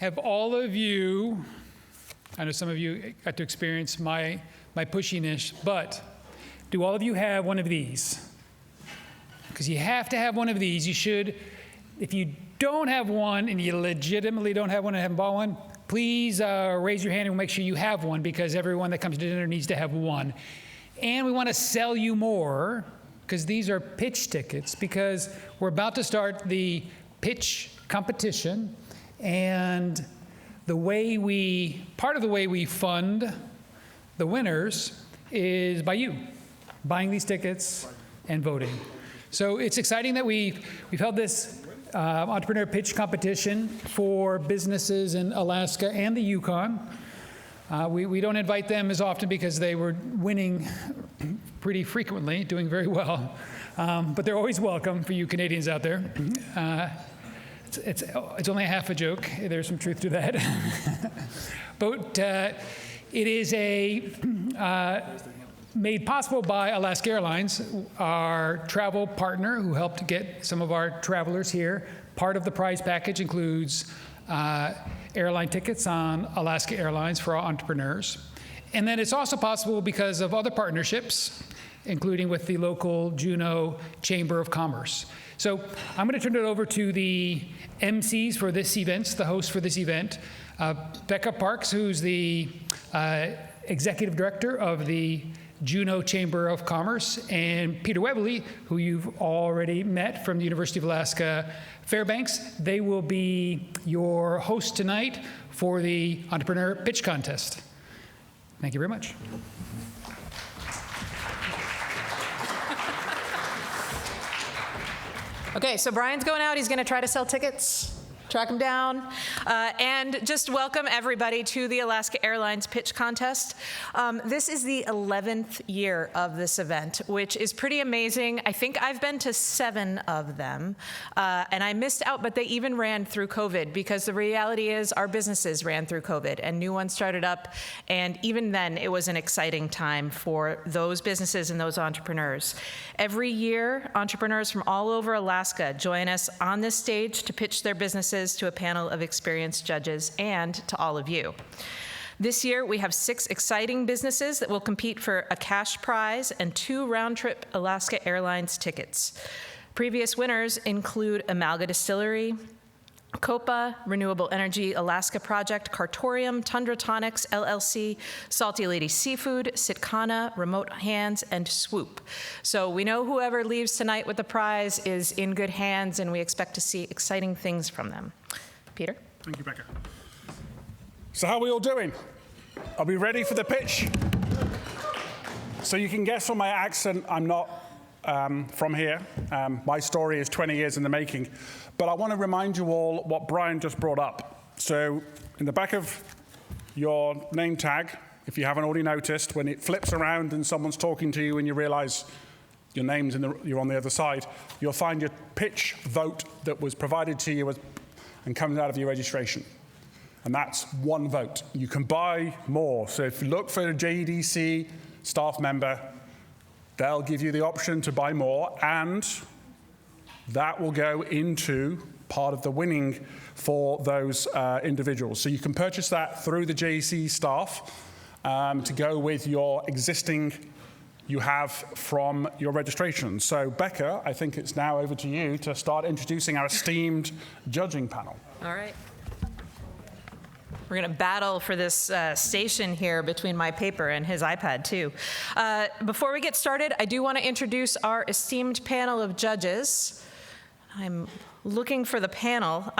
have all of you, I know some of you got to experience my pushiness, but do all of you have one of these? Because you have to have one of these. You should, if you don't have one and you legitimately don't have one and haven't bought one, please raise your hand and we'll make sure you have one, because everyone that comes to dinner needs to have one. And we want to sell you more, because these are pitch tickets, because we're about to start the pitch competition, and part of the way we fund the winners is by you buying these tickets and voting. So it's exciting that we've held this entrepreneur pitch competition for businesses in Alaska and the Yukon. We don't invite them as often because they were winning pretty frequently, doing very well. But they're always welcome for you Canadians out there. It's only half a joke. There's some truth to that. But it is made possible by Alaska Airlines, our travel partner who helped get some of our travelers here. Part of the prize package includes airline tickets on Alaska Airlines for our entrepreneurs. And then it's also possible because of other partnerships, including with the local Juneau Chamber of Commerce. So I'm going to turn it over to the MCs for this event, the host for this event, Becca Parks, who's the executive director of the Juneau Chamber of Commerce, and Peter Webley, who you've already met from the University of Alaska Fairbanks. They will be your host tonight for the Entrepreneur Pitch Contest. Thank you very much. Okay, so Brian's going out. He's going to try to sell tickets, track them down, and just welcome everybody to the Alaska Airlines Pitch Contest. This is the 11th year of this event, which is pretty amazing. I think I've been to 7 of them, and I missed out, but they even ran through COVID, because the reality is our businesses ran through COVID and new ones started up, and even then it was an exciting time for those businesses and those entrepreneurs. Every year, entrepreneurs from all over Alaska join us on this stage to pitch their businesses to a panel of experienced judges and to all of you. This year, we have 6 exciting businesses that will compete for a cash prize and 2 round-trip Alaska Airlines tickets. Previous winners include Amalga Distillery, Copa, Renewable Energy Alaska Project, Cartorium, Tundra Tonics, LLC, Salty Lady Seafood, Sitkana, Remote Hands, and Swoop. So we know whoever leaves tonight with the prize is in good hands, and we expect to see exciting things from them. Peter? Thank you, Becca. So how are we all doing? Are we ready for the pitch? So you can guess from my accent, I'm not from here. My story is 20 years in the making. But I want to remind you all what Brian just brought up. So in the back of your name tag, if you haven't already noticed, when it flips around and someone's talking to you and you realize your name's you're on the other side, you'll find your pitch vote that was provided to you and comes out of your registration. And that's 1 vote. You can buy more. So if you look for a JDC staff member, they'll give you the option to buy more, and that will go into part of the winning for those individuals. So you can purchase that through the JEC staff to go with your existing you have from your registration. So Becca, I think it's now over to you to start introducing our esteemed judging panel. All right. We're going to battle for this station here between my paper and his iPad, too. Before we get started, I do want to introduce our esteemed panel of judges. I'm looking for the panel.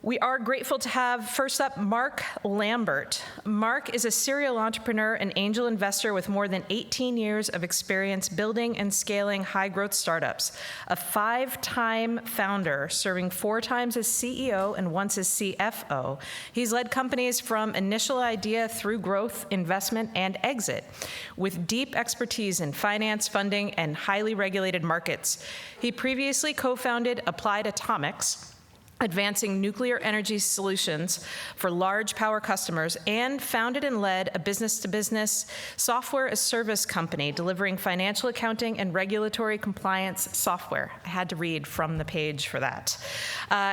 We are grateful to have, first up, Mark Lambert. Mark is a serial entrepreneur and angel investor with more than 18 years of experience building and scaling high-growth startups. A 5-time founder, serving 4 times as CEO and once as CFO. He's led companies from initial idea through growth, investment, and exit, with deep expertise in finance, funding, and highly regulated markets. He previously co-founded Applied Atomics, advancing nuclear energy solutions for large power customers, and founded and led a business-to-business software-as-service company delivering financial accounting and regulatory compliance software. I had to read from the page for that.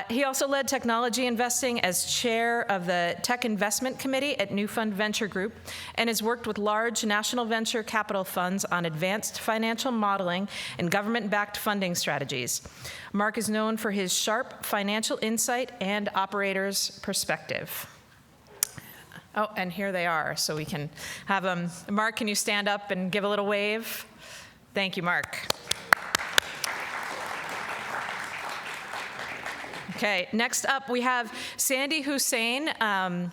He also led technology investing as chair of the Tech Investment Committee at New Fund Venture Group, and has worked with large national venture capital funds on advanced financial modeling and government-backed funding strategies. Mark is known for his sharp financial insight and operator's perspective. Oh, and here they are, so we can have them. Mark, can you stand up and give a little wave? Thank you, Mark. Okay, next up we have Sandy Hussein,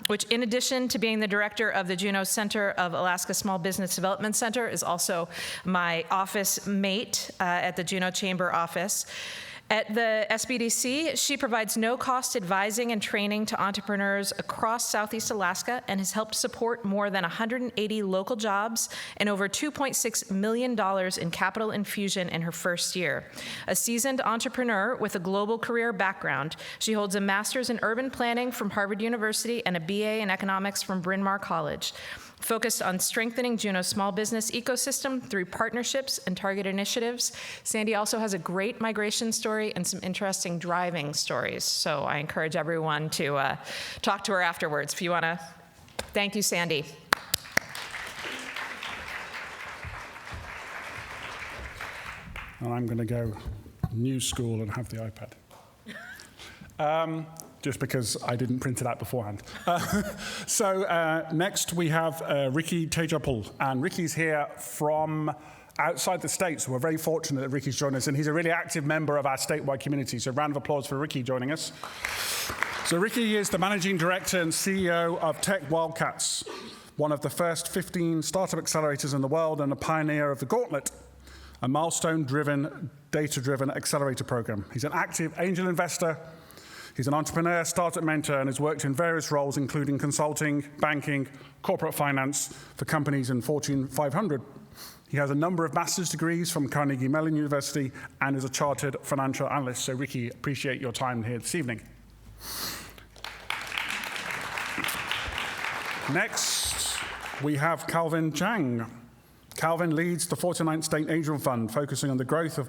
which in addition to being the director of the Juneau Center of Alaska Small Business Development Center is also my office mate at the Juneau Chamber office. At the SBDC, she provides no-cost advising and training to entrepreneurs across Southeast Alaska and has helped support more than 180 local jobs and over $2.6 million in capital infusion in her first year. A seasoned entrepreneur with a global career background, she holds a master's in urban planning from Harvard University and a BA in economics from Bryn Mawr College. Focused on strengthening Juneau's small business ecosystem through partnerships and target initiatives. Sandy also has a great migration story and some interesting driving stories. So I encourage everyone to talk to her afterwards if you want to. Thank you, Sandy. And I'm going to go new school and have the iPad. Just because I didn't print it out beforehand. Next we have Ricky Tejapul, and Ricky's here from outside the States. We're very fortunate that Ricky's joined us, and he's a really active member of our statewide community. So a round of applause for Ricky joining us. So Ricky is the managing director and CEO of Tech Wildcats, one of the first 15 startup accelerators in the world and a pioneer of the Gauntlet, a milestone-driven, data-driven accelerator program. He's an active angel investor. He's an entrepreneur, startup mentor, and has worked in various roles, including consulting, banking, corporate finance for companies in Fortune 500. He has a number of master's degrees from Carnegie Mellon University and is a chartered financial analyst. So, Ricky, appreciate your time here this evening. Next, we have Calvin Chang. Calvin leads the 49th State Angel Fund, focusing on the growth of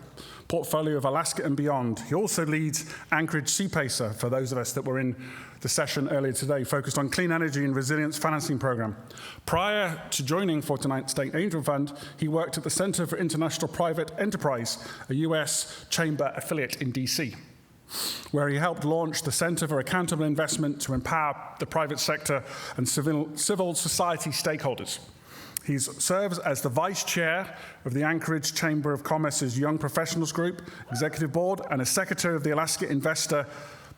portfolio of Alaska and beyond. He also leads Anchorage CPACER, for those of us that were in the session earlier today, focused on clean energy and resilience financing program. Prior to joining 49th State Angel Fund, he worked at the Center for International Private Enterprise, a US chamber affiliate in DC, where he helped launch the Center for Accountable Investment to empower the private sector and civil society stakeholders. He serves as the vice chair of the Anchorage Chamber of Commerce's Young Professionals Group, executive board, and as secretary of the Alaska Investor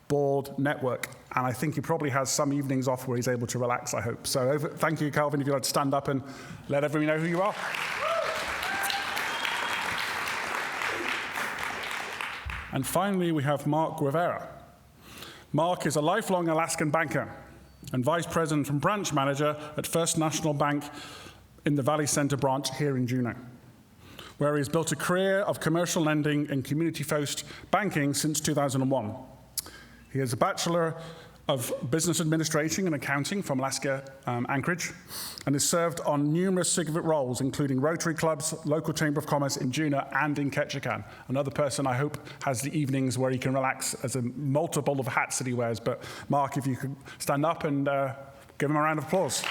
Board Network. And I think he probably has some evenings off where he's able to relax, I hope. So thank you, Calvin, if you'd like to stand up and let everybody know who you are. And finally, we have Mark Guevara. Mark is a lifelong Alaskan banker and vice president and branch manager at First National Bank in the Valley Center branch here in Juneau, where he has built a career of commercial lending and community-focused banking since 2001. He has a Bachelor of Business Administration and Accounting from Alaska Anchorage, and has served on numerous significant roles, including Rotary Clubs, local Chamber of Commerce in Juneau and in Ketchikan. Another person I hope has the evenings where he can relax as a multiple of hats that he wears. But Mark, if you could stand up and give him a round of applause.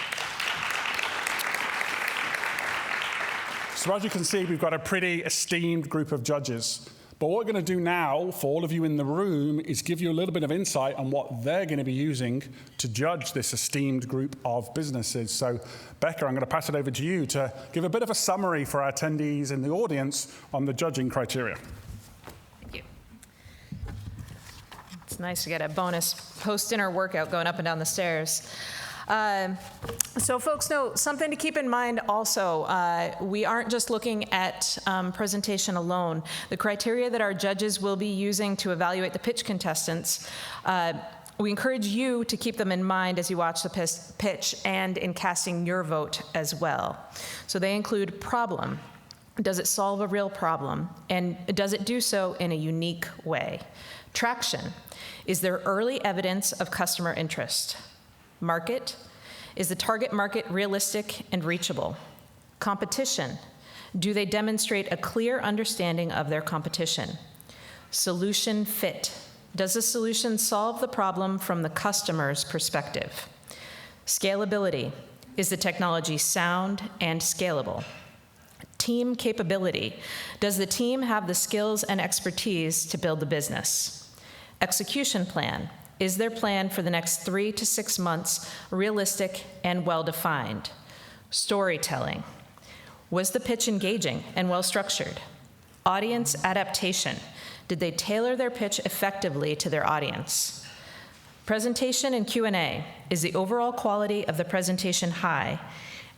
So as you can see, we've got a pretty esteemed group of judges. But what we're going to do now, for all of you in the room, is give you a little bit of insight on what they're going to be using to judge this esteemed group of businesses. So, Becca, I'm going to pass it over to you to give a bit of a summary for our attendees in the audience on the judging criteria. Thank you. It's nice to get a bonus post-dinner workout going up and down the stairs. So folks know something to keep in mind also, we aren't just looking at presentation alone. The criteria that our judges will be using to evaluate the pitch contestants, we encourage you to keep them in mind as you watch the pitch and in casting your vote as well. So they include problem, Does it solve a real problem? And does it do so in a unique way? Traction. Is there early evidence of customer interest? Market. Is the target market realistic and reachable? Competition. Do they demonstrate a clear understanding of their competition? Solution fit. Does the solution solve the problem from the customer's perspective? Scalability. Is the technology sound and scalable? Team capability. Does the team have the skills and expertise to build the business? Execution plan. Is their plan for the next 3 to 6 months realistic and well-defined? Storytelling. Was the pitch engaging and well-structured? Audience adaptation. Did they tailor their pitch effectively to their audience? Presentation and Q&A. Is the overall quality of the presentation high?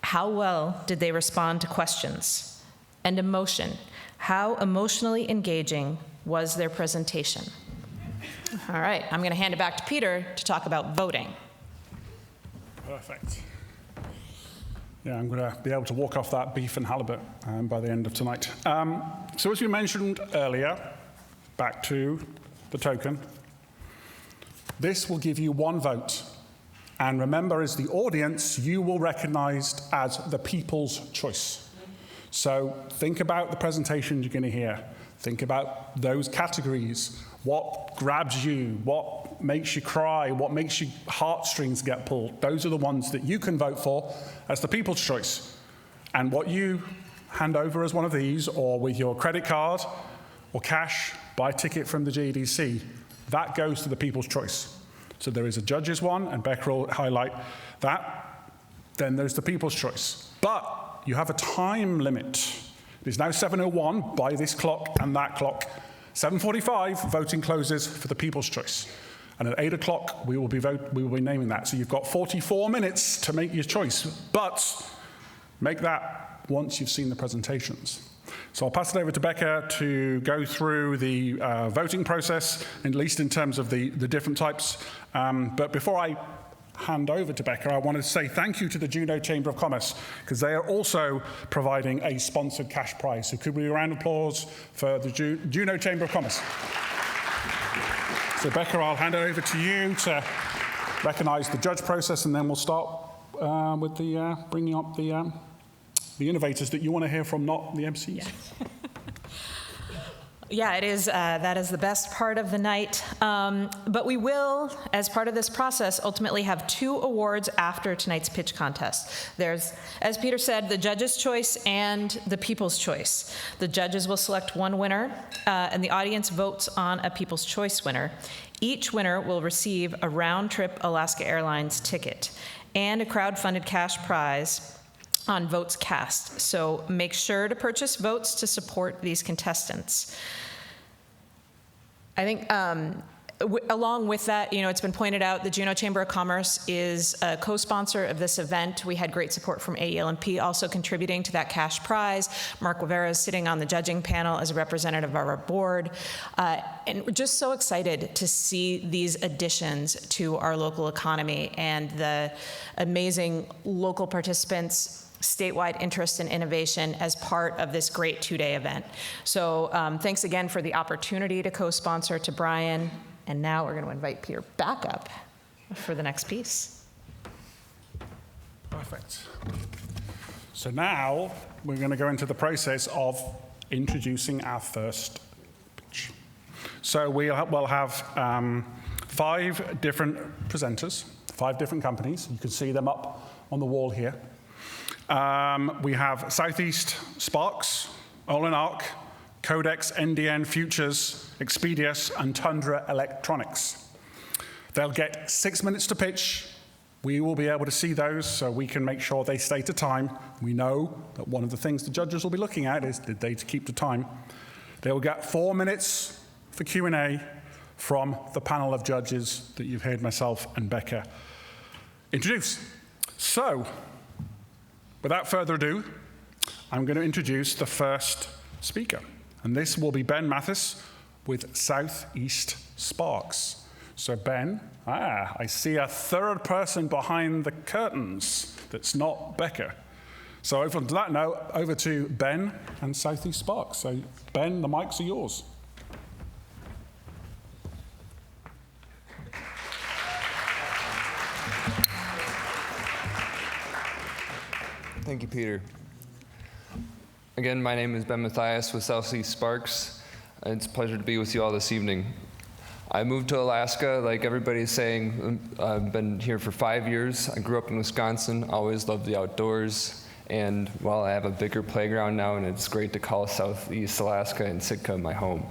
How well did they respond to questions? And emotion. How emotionally engaging was their presentation? All right, I'm going to hand it back to Peter to talk about voting. Perfect. Yeah, I'm going to be able to walk off that beef and halibut by the end of tonight. So as we mentioned earlier, back to the token, this will give you 1 vote. And remember, as the audience, you will recognized as the people's choice. So think about the presentation you're going to hear. Think about those categories. What grabs you? What makes you cry? What makes your heartstrings get pulled? Those are the ones that you can vote for as the people's choice. And what you hand over as one of these, or with your credit card or cash, buy a ticket from the GDC, that goes to the people's choice. So there is a judge's one, and Becca will highlight that. Then there's the people's choice. But you have a time limit. It is now 7:01 by this clock and that clock. 7:45, voting closes for the people's choice. And at 8 o'clock, we will be naming that. So you've got 44 minutes to make your choice. But make that once you've seen the presentations. So I'll pass it over to Becca to go through the voting process, at least in terms of the different types. But before I hand over to Becca, I want to say thank you to the Juneau Chamber of Commerce, because they are also providing a sponsored cash prize. So could we have a round of applause for the Juneau Chamber of Commerce? So Becca, I'll hand it over to you to recognize the judge process, and then we'll start with the bringing up the innovators that you want to hear from, not the MCs. Yes. Yeah, it is. That is the best part of the night. But we will, as part of this process, ultimately have 2 awards after tonight's pitch contest. There's, as Peter said, the judge's choice and the people's choice. The judges will select 1 winner, and the audience votes on a people's choice winner. Each winner will receive a round-trip Alaska Airlines ticket and a crowd-funded cash prize on votes cast. So make sure to purchase votes to support these contestants. I think along with that, it's been pointed out the Juneau Chamber of Commerce is a co-sponsor of this event. We had great support from AEL&P also contributing to that cash prize. Mark Rivera is sitting on the judging panel as a representative of our board. And we're just so excited to see these additions to our local economy and the amazing local participants, statewide interest and innovation as part of this great 2-day event. So thanks again for the opportunity to co-sponsor, to Brian. And now we're going to invite Peter back up for the next piece. Perfect. So now we're going to go into the process of introducing our first pitch. So we'll have 5 different presenters, 5 different companies. You can see them up on the wall here. We have Southeast Sparks, OlenArc, Codex, NDN Futures, Xpedious, and Tundra Electronics. They'll get 6 minutes to pitch. We will be able to see those so we can make sure they stay to time. We know that one of the things the judges will be looking at is, did they keep to time? They will get 4 minutes for Q&A from the panel of judges that you've heard myself and Becca introduce. So, without further ado, I'm going to introduce the first speaker. And this will be Ben Matthys with Southeast Sparks. So Ben, I see a third person behind the curtains that's not Becca. So on that note, over to Ben and Southeast Sparks. So Ben, the mics are yours. Thank you, Peter. Again, my name is Ben Matthys with Southeast Sparks. It's a pleasure to be with you all this evening. I moved to Alaska, like everybody's saying. I've been here for 5 years. I grew up in Wisconsin, always loved the outdoors. And while I have a bigger playground now, and it's great to call Southeast Alaska and Sitka my home.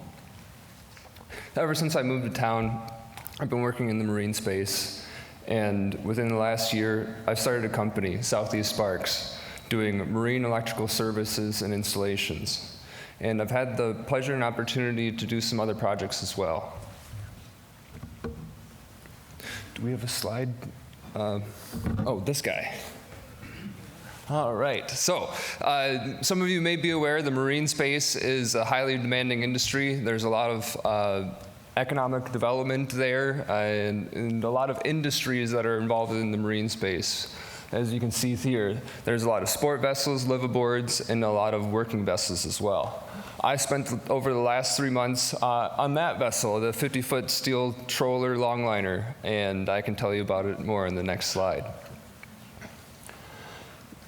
Ever since I moved to town, I've been working in the marine space. And within the last year, I've started a company, Southeast Sparks, doing marine electrical services and installations. And I've had the pleasure and opportunity to do some other projects as well. Do we have a slide? Oh, this guy. All right, so some of you may be aware the marine space is a highly demanding industry. There's a lot of economic development there and a lot of industries that are involved in the marine space. As you can see here, there's a lot of sport vessels, liveaboards, and a lot of working vessels as well. I spent over the last 3 months on that vessel, the 50-foot steel trawler longliner, and I can tell you about it more in the next slide.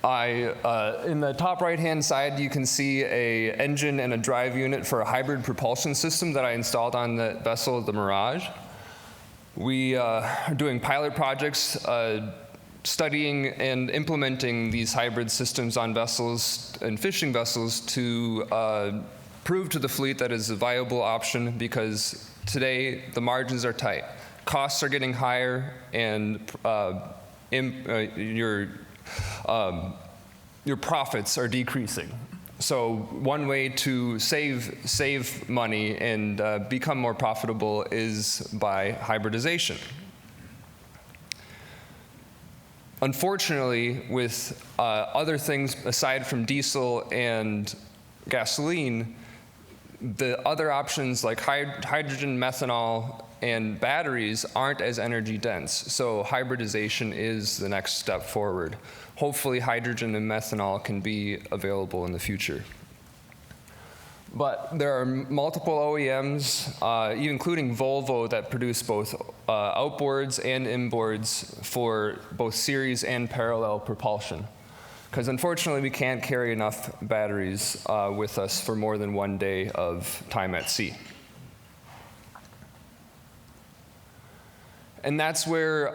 In the top right-hand side, you can see a engine and a drive unit for a hybrid propulsion system that I installed on the vessel, the Mirage. We are doing pilot projects, studying and implementing these hybrid systems on vessels and fishing vessels to prove to the fleet that is a viable option, because today the margins are tight. Costs are getting higher, and your profits are decreasing. So one way to save money and become more profitable is by hybridization. Unfortunately, with other things aside from diesel and gasoline, the other options like hydrogen, methanol, and batteries aren't as energy dense. So hybridization is the next step forward. Hopefully hydrogen and methanol can be available in the future. But there are multiple OEMs, including Volvo, that produce both outboards and inboards for both series and parallel propulsion. Because unfortunately, we can't carry enough batteries with us for more than 1 day of time at sea. And that's where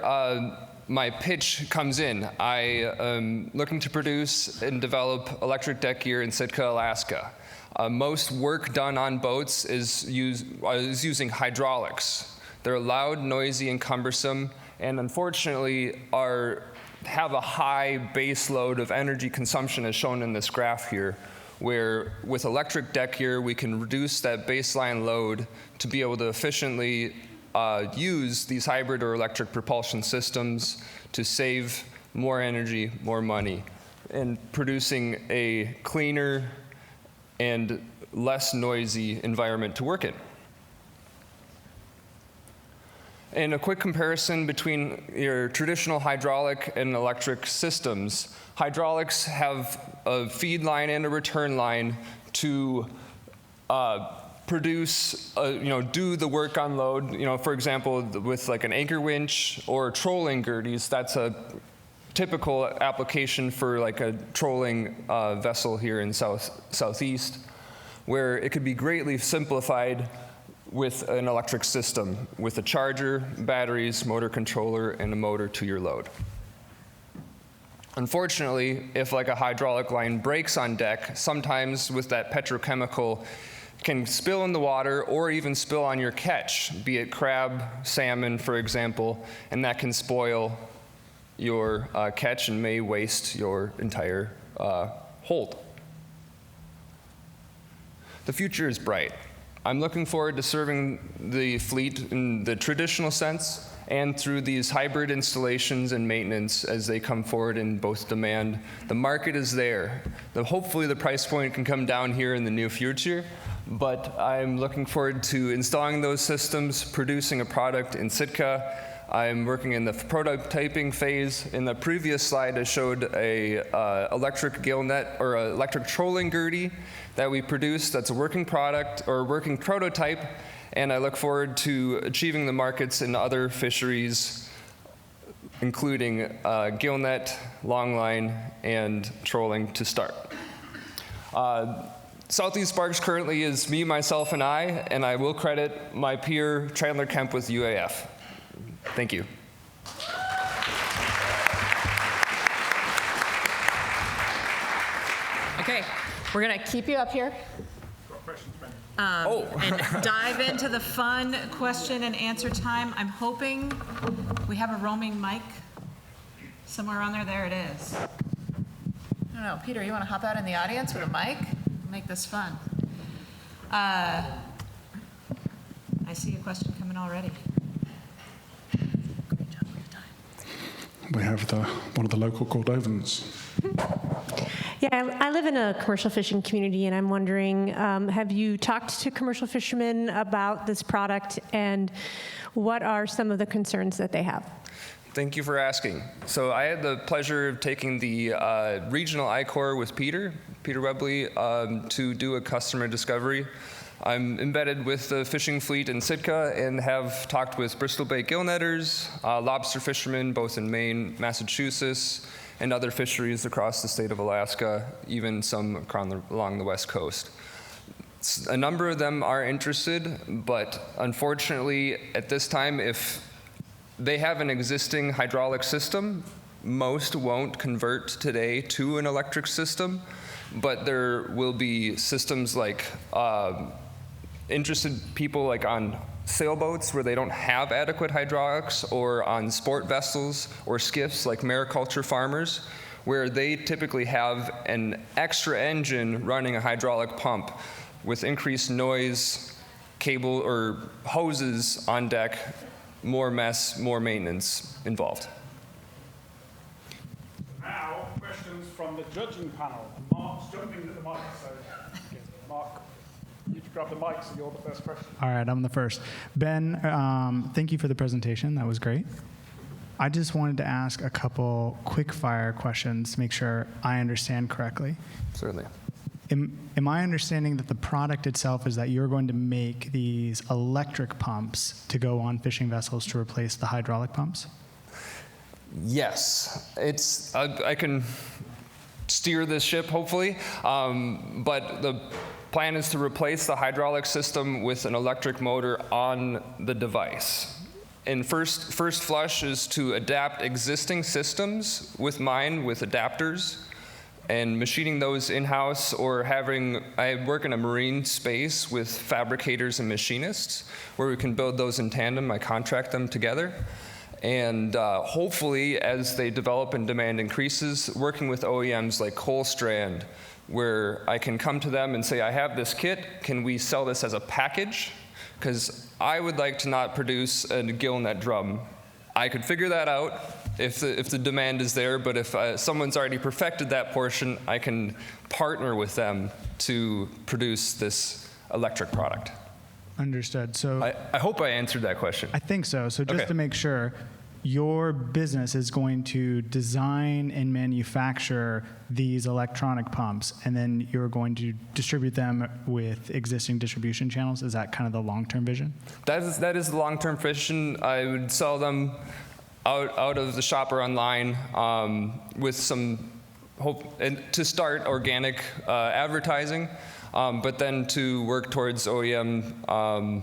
my pitch comes in. I am looking to produce and develop electric deck gear in Sitka, Alaska. Most work done on boats is using hydraulics. They're loud, noisy, and cumbersome, and unfortunately have a high base load of energy consumption, as shown in this graph here, where with electric deck gear, we can reduce that baseline load to be able to efficiently use these hybrid or electric propulsion systems to save more energy, more money, and producing a cleaner and less noisy environment to work in. And a quick comparison between your traditional hydraulic and electric systems. Hydraulics have a feed line and a return line to produce, do the work on load. For example, with like an anchor winch or trolling gerties, that's a typical application for like a trolling vessel here in Southeast, where it could be greatly simplified with an electric system, with a charger, batteries, motor controller, and a motor to your load. Unfortunately, if like a hydraulic line breaks on deck, sometimes with that petrochemical can spill in the water or even spill on your catch, be it crab, salmon, for example, and that can spoil your catch and may waste your entire hold. The future is bright. I'm looking forward to serving the fleet in the traditional sense and through these hybrid installations and maintenance as they come forward in both demand. The market is there. Hopefully the price point can come down here in the near future, but I'm looking forward to installing those systems, producing a product in Sitka, I'm working in the prototyping phase. In the previous slide, I showed a electric gill net or a electric trolling gurney that we produced. That's a working product or working prototype, and I look forward to achieving the markets in other fisheries, including gill net, longline, and trolling to start. Southeast Sparks currently is me, myself, and I will credit my peer Chandler Kemp with UAF. Thank you. Okay, we're gonna keep you up here. And dive into the fun question and answer time. I'm hoping we have a roaming mic somewhere on there. There it is. I don't know, Peter, you want to hop out in the audience with a mic? Make this fun. I see a question coming already. Great job with your time. We have one of the local Cordovans. Yeah, I live in a commercial fishing community, and I'm wondering, have you talked to commercial fishermen about this product, and what are some of the concerns that they have? Thank you for asking. So I had the pleasure of taking the regional I-Corps with Peter Webley, to do a customer discovery. I'm embedded with the fishing fleet in Sitka and have talked with Bristol Bay gill netters, lobster fishermen both in Maine, Massachusetts, and other fisheries across the state of Alaska, even some along the west coast. A number of them are interested, but unfortunately at this time, if they have an existing hydraulic system, most won't convert today to an electric system, but there will be systems like interested people like on sailboats where they don't have adequate hydraulics, or on sport vessels or skiffs like mariculture farmers, where they typically have an extra engine running a hydraulic pump with increased noise, cable or hoses on deck, more mess, more maintenance involved. Now, questions from the judging panel. Mark's jumping at the mic, so Mark, you can grab the mic, so you're the first question. All right, I'm the first. Ben, thank you for the presentation. That was great. I just wanted to ask a couple quick fire questions to make sure I understand correctly. Certainly. Am I understanding that the product itself is that you're going to make these electric pumps to go on fishing vessels to replace the hydraulic pumps? Yes, I can steer this ship, hopefully, but the plan is to replace the hydraulic system with an electric motor on the device. And first flush is to adapt existing systems with adapters, and machining those in-house, or I work in a marine space with fabricators and machinists where we can build those in tandem. I contract them together. And hopefully, as they develop and demand increases, working with OEMs like Colstrand, where I can come to them and say, I have this kit, can we sell this as a package? Because I would like to not produce a gill net drum. I could figure that out if the demand is there, but if someone's already perfected that portion, I can partner with them to produce this electric product. Understood. So I hope I answered that question. I think so. So just Okay. to make sure, your business is going to design and manufacture these electronic pumps, and then you're going to distribute them with existing distribution channels. Is that kind of the long-term vision? That is the long-term vision. I would sell them out of the shop or online with some hope, and to start organic advertising, but then to work towards OEM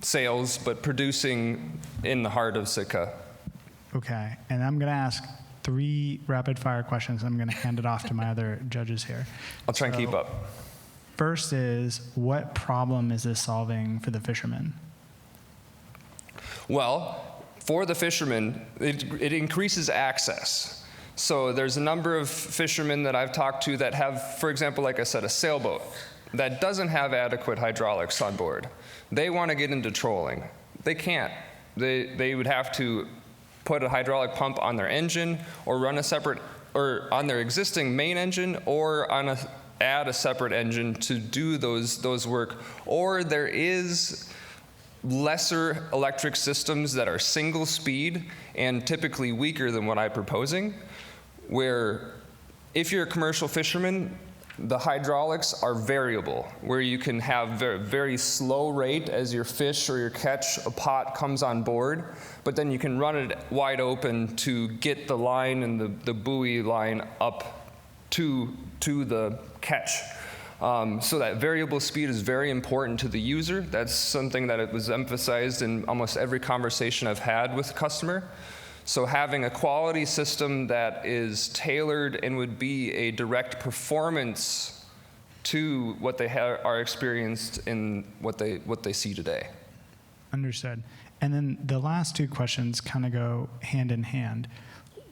sales, but producing in the heart of Sitka. Okay, and I'm going to ask 3 rapid-fire questions. I'm going to hand it off to my other judges here. I'll try and keep up. First is, what problem is this solving for the fishermen? Well, for the fishermen, it increases access. So there's a number of fishermen that I've talked to that have, for example, like I said, a sailboat that doesn't have adequate hydraulics on board. They want to get into trolling. They can't. They would have to put a hydraulic pump on their engine, or run a separate, or on their existing main engine, or add a separate engine to do those work. Or there is lesser electric systems that are single speed and typically weaker than what I'm proposing, where if you're a commercial fisherman, the hydraulics are variable, where you can have very slow rate as your fish or your catch, a pot comes on board, but then you can run it wide open to get the line and the buoy line up to the catch. So that variable speed is very important to the user. That's something that it was emphasized in almost every conversation I've had with the customer. So having a quality system that is tailored and would be a direct performance to what they are experienced in what they see today. Understood. And then the last two questions kind of go hand in hand.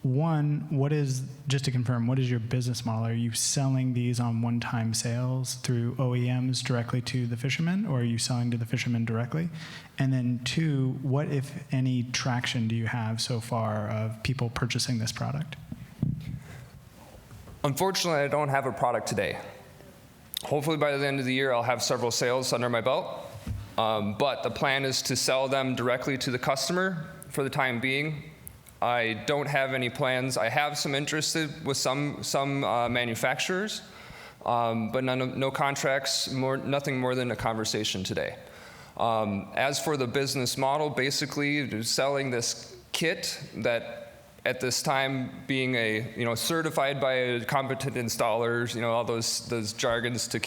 One, just to confirm, what is your business model? Are you selling these on one-time sales through OEMs directly to the fishermen, or are you selling to the fishermen directly? And then two, what, if any, traction do you have so far of people purchasing this product? Unfortunately, I don't have a product today. Hopefully by the end of the year, I'll have several sales under my belt. But the plan is to sell them directly to the customer for the time being. I don't have any plans. I have some interest with some manufacturers, but no contracts, nothing more than a conversation today. As for the business model, basically selling this kit that at this time being certified by a competent installers, all those jargons to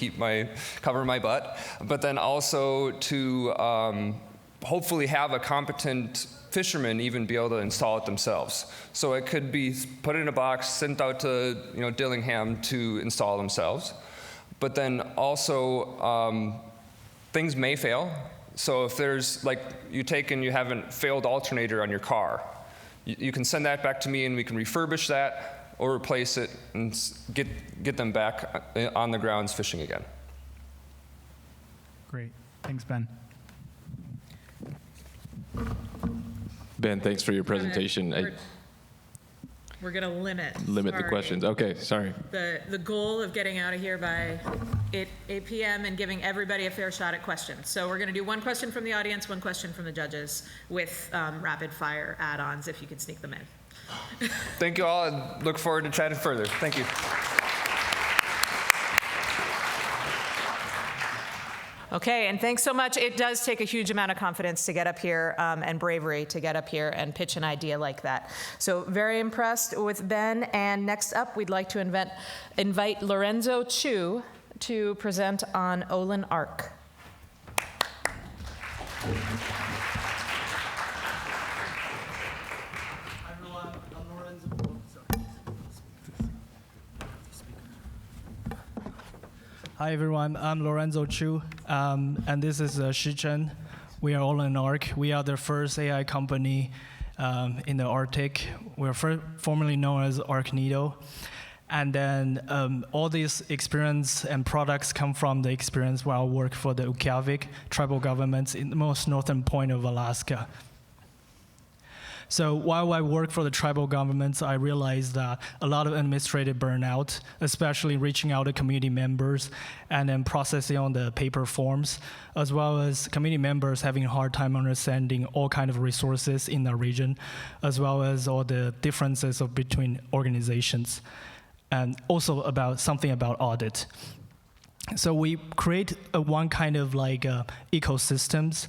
cover my butt, but then also to hopefully have a competent fishermen even be able to install it themselves. So it could be put in a box, sent out to Dillingham to install themselves. But then also things may fail. So if there's you have a failed alternator on your car, you can send that back to me and we can refurbish that or replace it and get them back on the grounds fishing again. Great. Thanks, Ben. Ben, thanks for your presentation. We're going to limit The questions. Okay, sorry. The goal of getting out of here by 8 p.m. and giving everybody a fair shot at questions. So we're going to do one question from the audience, one question from the judges, with rapid fire add-ons if you can sneak them in. Thank you all. I look forward to chatting further. Thank you. Okay, and thanks so much. It does take a huge amount of confidence to get up here and bravery to get up here and pitch an idea like that. So very impressed with Ben. And next up, we'd like to invite Lorenzo Chu to present on OlenArc. Hi everyone, I'm Lorenzo Chu, and this is Shi Chen. We are OlenArc. We are the first AI company in the Arctic. We're formerly known as Arcnedo. And then all these experience and products come from the experience where I work for the Ukavik tribal governments in the most northern point of Alaska. So while I work for the tribal governments, I realized that a lot of administrative burnout, especially reaching out to community members and then processing on the paper forms, as well as community members having a hard time understanding all kind of resources in the region, as well as all the differences between organizations, and also something about audit. So we create one kind of ecosystems.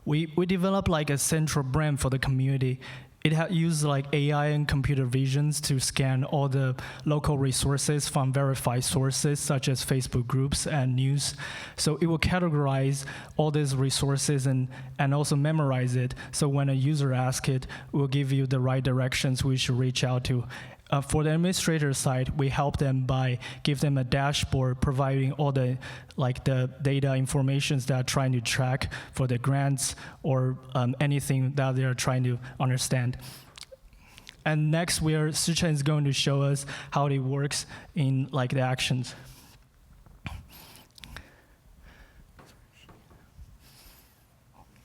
We developed a central brand for the community. It uses AI and computer visions to scan all the local resources from verified sources such as Facebook groups and news. So it will categorize all these resources and also memorize it. So when a user asks it, it will give you the right directions we should reach out to. For the administrator side, we help them by give them a dashboard providing all the the data information that are trying to track for the grants or anything that they are trying to understand. And next, Sichuan is going to show us how it works in the actions.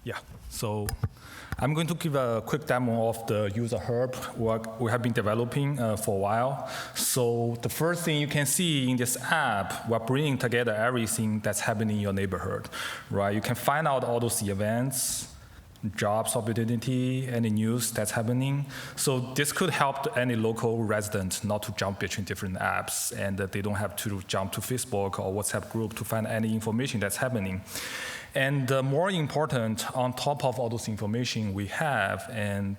Yeah, so I'm going to give a quick demo of the user hub what we have been developing for a while. So the first thing you can see in this app, we're bringing together everything that's happening in your neighborhood, right? You can find out all those events, jobs opportunity, any news that's happening. So this could help any local resident not to jump between different apps, and that they don't have to jump to Facebook or WhatsApp group to find any information that's happening. And more important, on top of all those information we have, and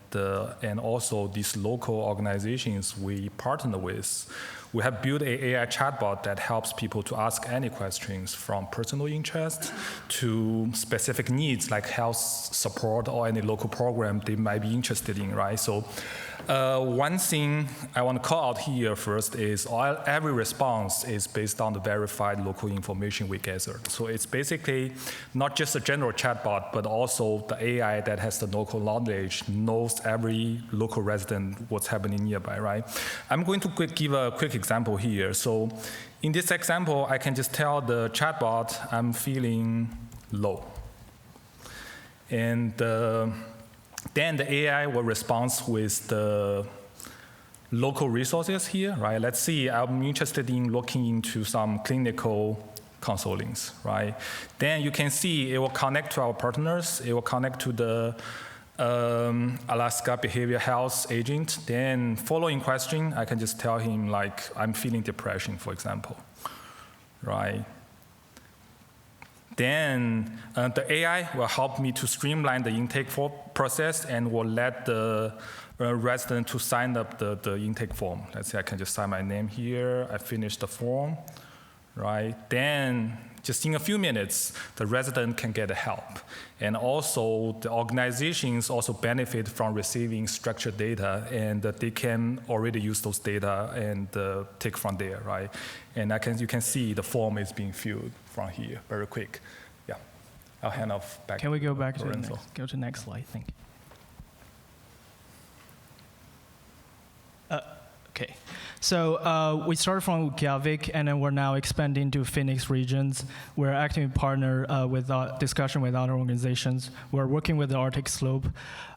also these local organizations we partner with, we have built an AI chatbot that helps people to ask any questions from personal interest to specific needs like health support or any local program they might be interested in, right? So one thing I want to call out here first is every response is based on the verified local information we gathered. So it's basically not just a general chatbot, but also the AI that has the local knowledge, knows every local resident what's happening nearby, right? I'm going to give a quick example here. So in this example, I can just tell the chatbot I'm feeling low. And then the AI will respond with the local resources here, right? Let's see, I'm interested in looking into some clinical consultings, right? Then you can see it will connect to our partners. It will connect to the Alaska Behavioral Health agent. Then following question, I can just tell him like, I'm feeling depression, for example, right? Then the AI will help me to streamline the intake process and will let the resident to sign up the intake form. Let's say I can just sign my name here. I finish the form, right? Then just in a few minutes, the resident can get help. And also the organizations also benefit from receiving structured data, and that they can already use those data and take from there, right? And you can see the form is being filled from here very quick. Yeah, I'll hand off back. Can we go back to Lorenzo. the next slide? Thank you. Okay, so we started from Reykjavik, and then we're now expanding to Phoenix regions. We're actively partner with discussion with other organizations. We're working with the Arctic Slope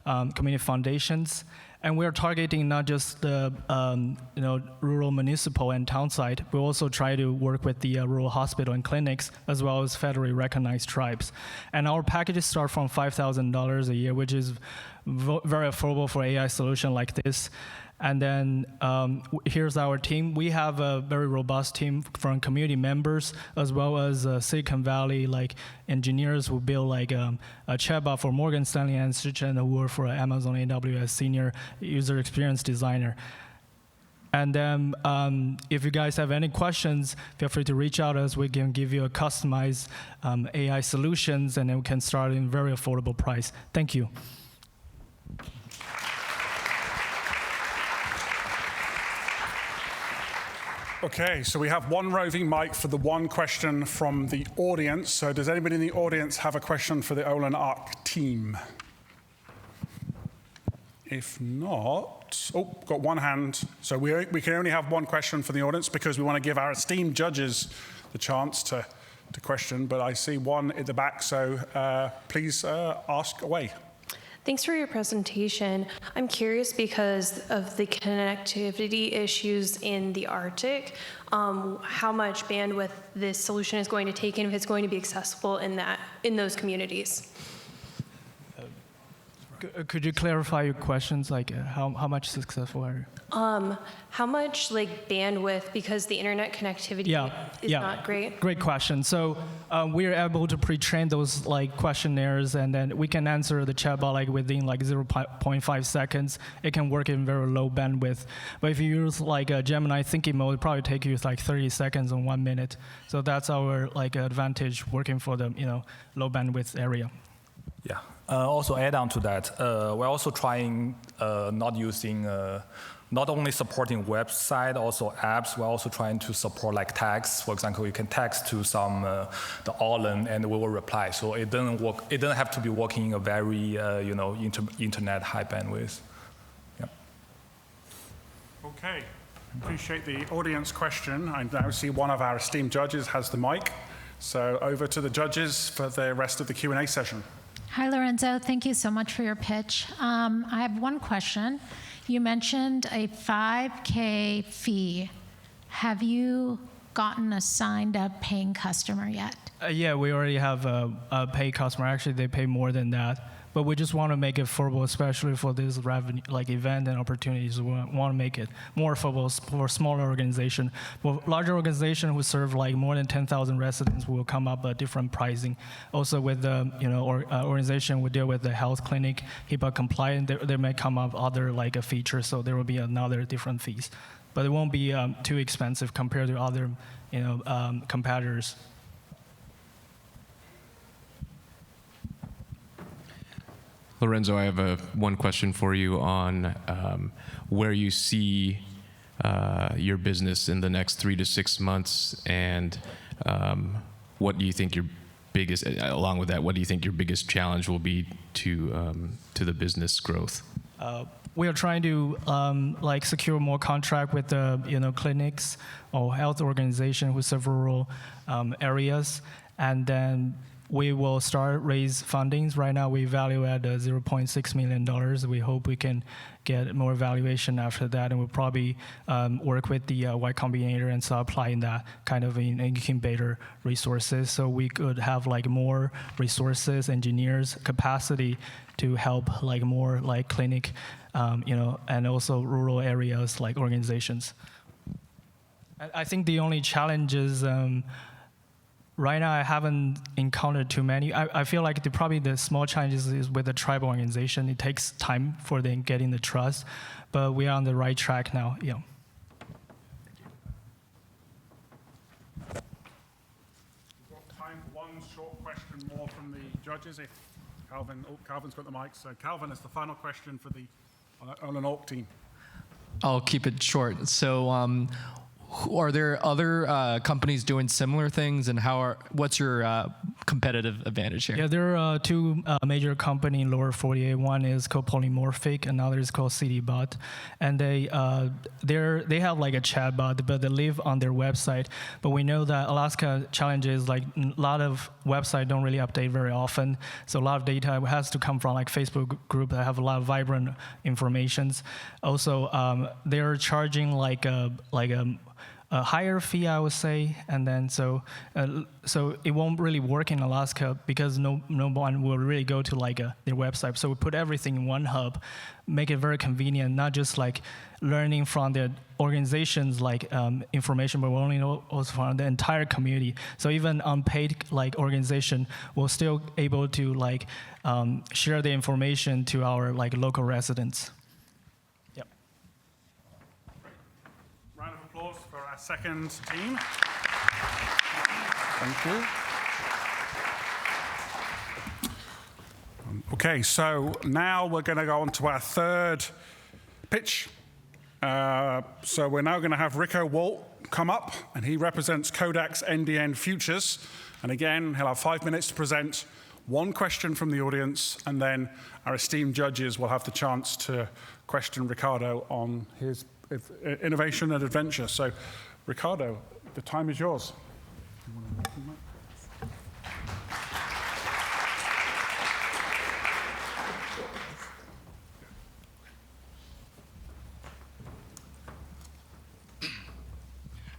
community foundations, and we're targeting not just the rural municipal and town side. We also try to work with the rural hospital and clinics, as well as federally recognized tribes. And our packages start from $5,000 a year, which is very affordable for AI solution like this. And then here's our team. We have a very robust team from community members, as well as Silicon Valley engineers who build a chatbot for Morgan Stanley and Stitchen, who work for Amazon AWS senior user experience designer. And then if you guys have any questions, feel free to reach out to us. We can give you a customized AI solutions, and then we can start in very affordable price. Thank you. Okay, so we have one roving mic for the one question from the audience. So does anybody in the audience have a question for the OlenArc team? If not, got one hand. So we can only have one question for the audience because we want to give our esteemed judges the chance to question, but I see one at the back, so please ask away. Thanks for your presentation. I'm curious because of the connectivity issues in the Arctic, how much bandwidth this solution is going to take and if it's going to be accessible in those communities. Could you clarify your questions? How much successful are you? How much bandwidth, because the internet connectivity is not great? Great question. So we are able to pre-train those questionnaires, and then we can answer the chatbot within 0.5 seconds. It can work in very low bandwidth. But if you use a Gemini thinking mode, it probably take you 30 seconds or 1 minute. So that's our advantage working for the low bandwidth area. Yeah. Also add on to that, we're also trying not only supporting website, also apps. We're also trying to support tags. For example, you can text to the Olen and we will reply. So it doesn't work. It doesn't have to be working in a very internet high bandwidth. Yep. Okay. Appreciate the audience question. I now see one of our esteemed judges has the mic. So over to the judges for the rest of the Q&A session. Hi, Lorenzo. Thank you so much for your pitch. I have one question. You mentioned a $5K fee. Have you gotten a signed-up paying customer yet? Yeah, we already have a paid customer. Actually, they pay more than that. But we just want to make it affordable, especially for this revenue, like event and opportunities. We want to make it more affordable for smaller organizations. For larger organizations who serve like more than 10,000 residents, will come up a different pricing. Also, with the organization we deal with the health clinic, HIPAA compliant, there may come up other like a feature, so there will be another different fees. But it won't be too expensive compared to other competitors. Lorenzo, I have one question for you on where you see your business in the next 3 to 6 months, and what do you think your biggest, along with that, what do you think your biggest challenge will be to the business growth? We are trying to secure more contract with the clinics or health organization with several areas, and then we will start raise fundings. Right now we value at $0.6 million. We hope we can get more valuation after that, and we'll probably work with the Y Combinator and start applying that kind of in incubator resources, so we could have like more resources, engineers, capacity to help like more like clinic, and also rural areas like organizations. I think the only challenge is right now I haven't encountered too many. I feel like probably the small challenges is with the tribal organization. It takes time for them getting the trust, but we are on the right track now. Yeah. We've got time for one short question more from the judges. If Calvin's got the mic. So Calvin is the final question for the OlenArc team. I'll keep it short. So, are there other companies doing similar things, and what's your competitive advantage here? Yeah, there are two major companies in lower 48. One is called Polymorphic, another is called CityBot, and they have like a chatbot, but they live on their website. But we know that Alaska challenges, like a lot of websites don't really update very often, so a lot of data has to come from like Facebook group that have a lot of vibrant informations. Also, they're charging like a higher fee, I would say, and then so it won't really work in Alaska because no one will really go to like their website. So we put everything in one hub, make it very convenient, not just like learning from the organizations like information, but we're only also from the entire community. So even unpaid like organization will still able to like share the information to our like local residents. Round of applause for our second team. Thank you. Okay, so now we're going to go on to our third pitch. So we're now going to have Rico Worl come up, and he represents Kodak's NDN Futures. And again, he'll have 5 minutes to present one question from the audience, and then our esteemed judges will have the chance to question Ricardo on his innovation and adventure. So, Ricardo, the time is yours.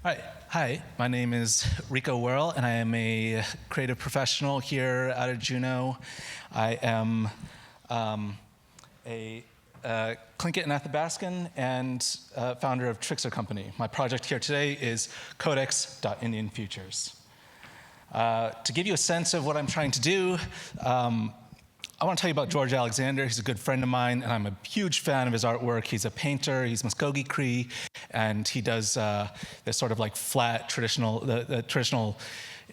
Hi, my name is Rico Worl, and I am a creative professional here out of Juneau. I am a Tlingit and Athabascan and founder of Trixer Company. My project here today is codex.indianfutures. To give you a sense of what I'm trying to do, I want to tell you about George Alexander. He's a good friend of mine, and I'm a huge fan of his artwork. He's a painter, he's Muskogee Cree, and he does this sort of like flat, the traditional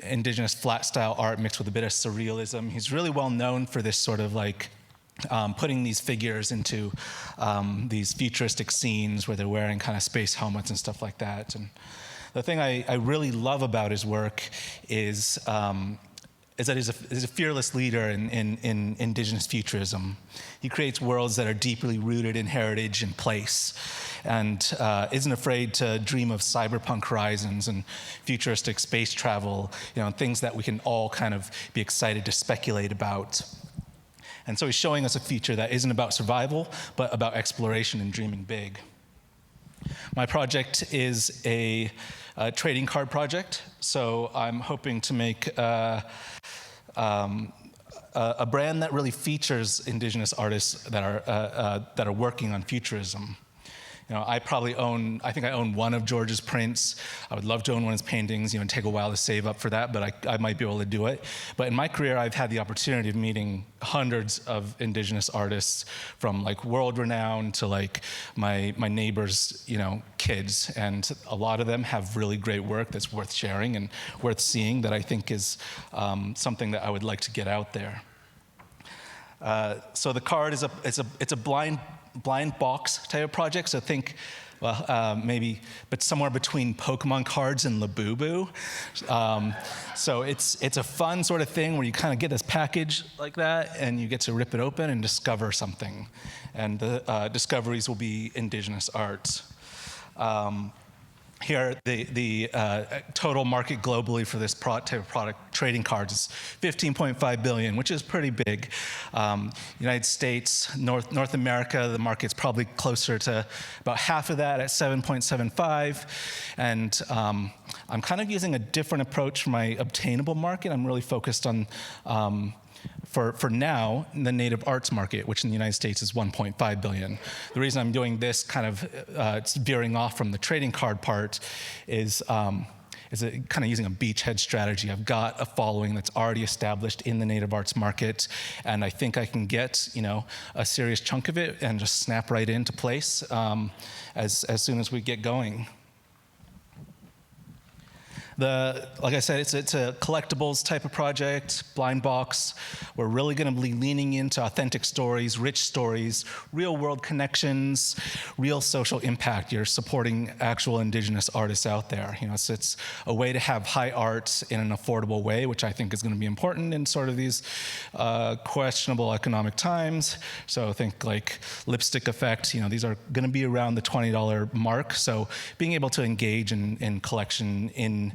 indigenous flat style art mixed with a bit of surrealism. He's really well known for this sort of like putting these figures into these futuristic scenes where they're wearing kind of space helmets and stuff like that. And the thing I really love about his work is that he's a fearless leader in indigenous futurism. He creates worlds that are deeply rooted in heritage and place, and isn't afraid to dream of cyberpunk horizons and futuristic space travel, and things that we can all kind of be excited to speculate about. And so he's showing us a feature that isn't about survival, but about exploration and dreaming big. My project is a trading card project, so I'm hoping to make a brand that really features indigenous artists that are working on futurism. You know, I think I own one of George's prints. I would love to own one of his paintings. You know, it'd take a while to save up for that, but I might be able to do it. But in my career, I've had the opportunity of meeting hundreds of indigenous artists, from like world renowned to like my neighbors', you know, kids, and a lot of them have really great work that's worth sharing and worth seeing, that I think is something that I would like to get out there. So the card is it's a blind box type of project. So think, well, maybe, but somewhere between Pokemon cards and Labubu. So it's a fun sort of thing where you kind of get this package like that, and you get to rip it open and discover something. And the discoveries will be indigenous arts. Here, the total market globally for this type of product, trading cards, is $15.5 billion, which is pretty big. United States, North America, the market's probably closer to about half of that at 7.75. And I'm kind of using a different approach for my obtainable market. I'm really focused on for now, the native arts market, which in the United States is $1.5 billion. The reason I'm doing this kind of veering off from the trading card part is kind of using a beachhead strategy. I've got a following that's already established in the native arts market, and I think I can get, you know, a serious chunk of it and just snap right into place as soon as we get going. Like I said, it's a collectibles type of project, blind box. We're really going to be leaning into authentic stories, rich stories, real world connections, real social impact. You're supporting actual indigenous artists out there. You know, so it's a way to have high art in an affordable way, which I think is going to be important in sort of these questionable economic times. So think like Lipstick Effect. You know, these are going to be around the $20 mark. So being able to engage in collection in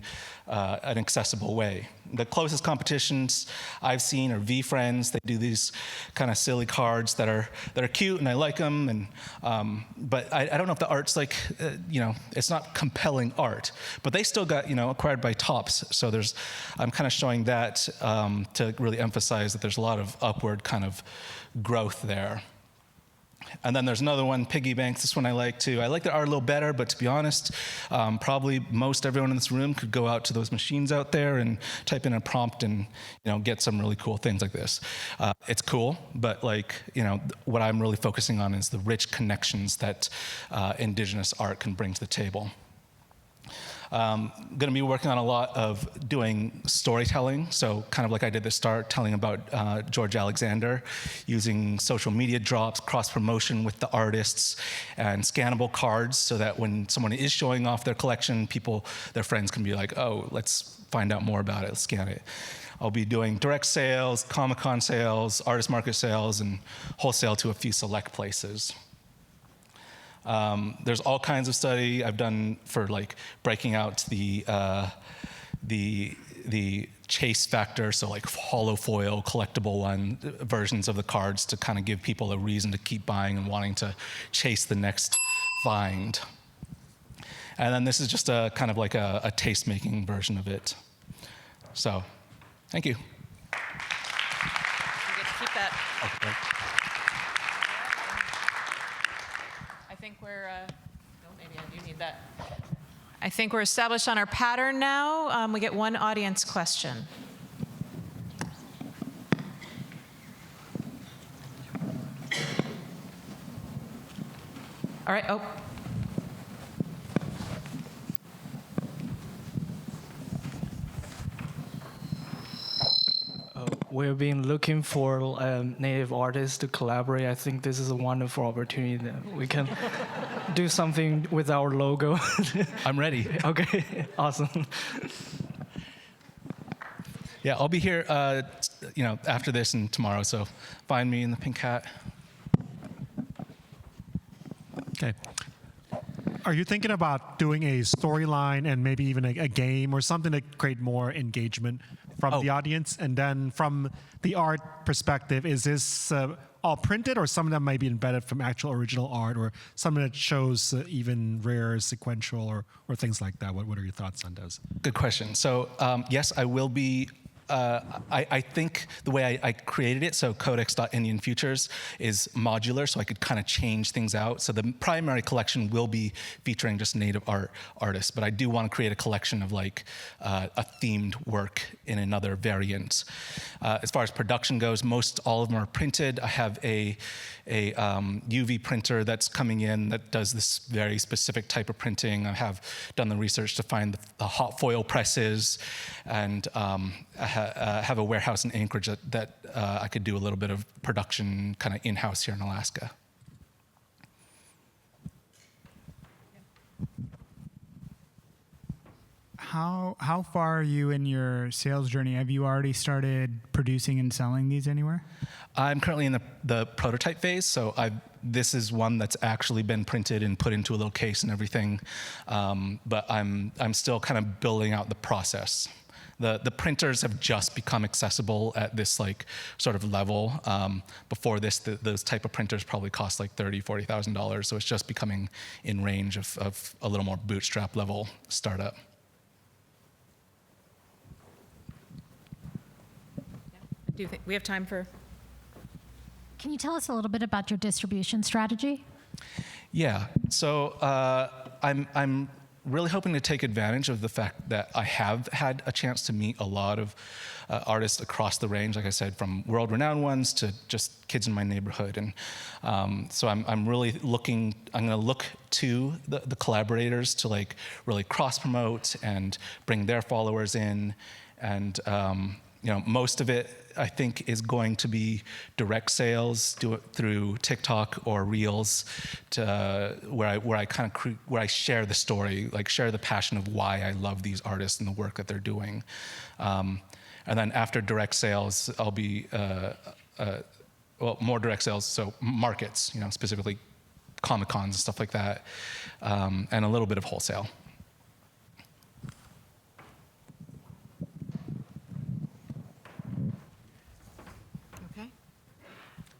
an accessible way. The closest competitions I've seen are V-Friends. They do these kind of silly cards that are cute, and I like them. And but I don't know if the art's like, you know, it's not compelling art. But they still got, you know, acquired by Topps. So I'm kind of showing that to really emphasize that there's a lot of upward kind of growth there. And then there's another one, Piggy Banks. This one I like too. I like the art a little better, but to be honest, probably most everyone in this room could go out to those machines out there and type in a prompt and, you know, get some really cool things like this. It's cool, but like, you know, what I'm really focusing on is the rich connections that indigenous art can bring to the table. Going to be working on a lot of doing storytelling, so kind of like I did at the start, telling about George Alexander, using social media drops, cross-promotion with the artists, and scannable cards, so that when someone is showing off their collection, their friends can be like, oh, let's find out more about it, let's scan it. I'll be doing direct sales, Comic-Con sales, artist market sales, and wholesale to a few select places. There's all kinds of study I've done for like breaking out the chase factor, so like hollow foil, collectible versions of the cards to kind of give people a reason to keep buying and wanting to chase the next find. And then this is just a kind of like a taste-making version of it. So, thank you. You get to keep that. Okay. I think we're, maybe I do need that. I think we're established on our pattern now. We get one audience question. All right, We've been looking for native artists to collaborate. I think this is a wonderful opportunity that we can do something with our logo. I'm ready. Okay, awesome. Yeah, I'll be here, after this and tomorrow. So find me in the pink hat. Okay. Are you thinking about doing a storyline and maybe even a game or something to create more engagement from the audience? And then from the art perspective, is this all printed, or some of them might be embedded from actual original art, or some that shows even rare sequential or things like that? What are your thoughts on those? Good question. So yes, I will be. I think the way I created it, so codex.IndianFutures, is modular, so I could kind of change things out. So the primary collection will be featuring just native artists, but I do want to create a collection of like a themed work in another variant. As far as production goes, most all of them are printed. I have a UV printer that's coming in that does this very specific type of printing. I have done the research to find the hot foil presses, and I have a warehouse in Anchorage that I could do a little bit of production kind of in-house here in Alaska. How far are you in your sales journey? Have you already started producing and selling these anywhere? I'm currently in the prototype phase, so this is one that's actually been printed and put into a little case and everything, but I'm still kind of building out the process. The printers have just become accessible at this like sort of level. Before this, those type of printers probably cost like $30,000, $40,000, so it's just becoming in range of a little more bootstrap level startup. Do you think we have time for? Can you tell us a little bit about your distribution strategy? Yeah, so I'm really hoping to take advantage of the fact that I have had a chance to meet a lot of artists across the range, like I said, from world-renowned ones to just kids in my neighborhood. And so I'm really looking, I'm gonna look to the collaborators to like really cross-promote and bring their followers in. And most of it, I think, is going to be direct sales, do it through TikTok or Reels, where I share the story, like share the passion of why I love these artists and the work that they're doing. And then after direct sales, I'll be more direct sales, so markets, specifically Comic-Cons and stuff like that, and a little bit of wholesale.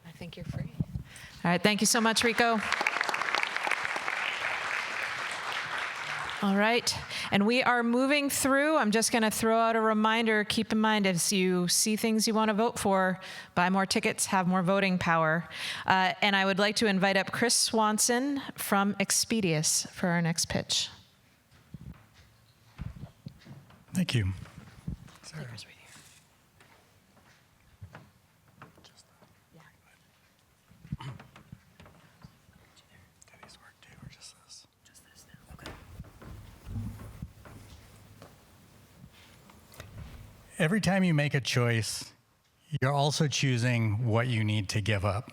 I think you're free. All right, thank you so much, Rico. All right, and we are moving through. I'm just going to throw out a reminder. Keep in mind, as you see things you want to vote for, buy more tickets, have more voting power. And I would like to invite up Kris Swanson from Xpedious for our next pitch. Thank you. Every time you make a choice, you're also choosing what you need to give up.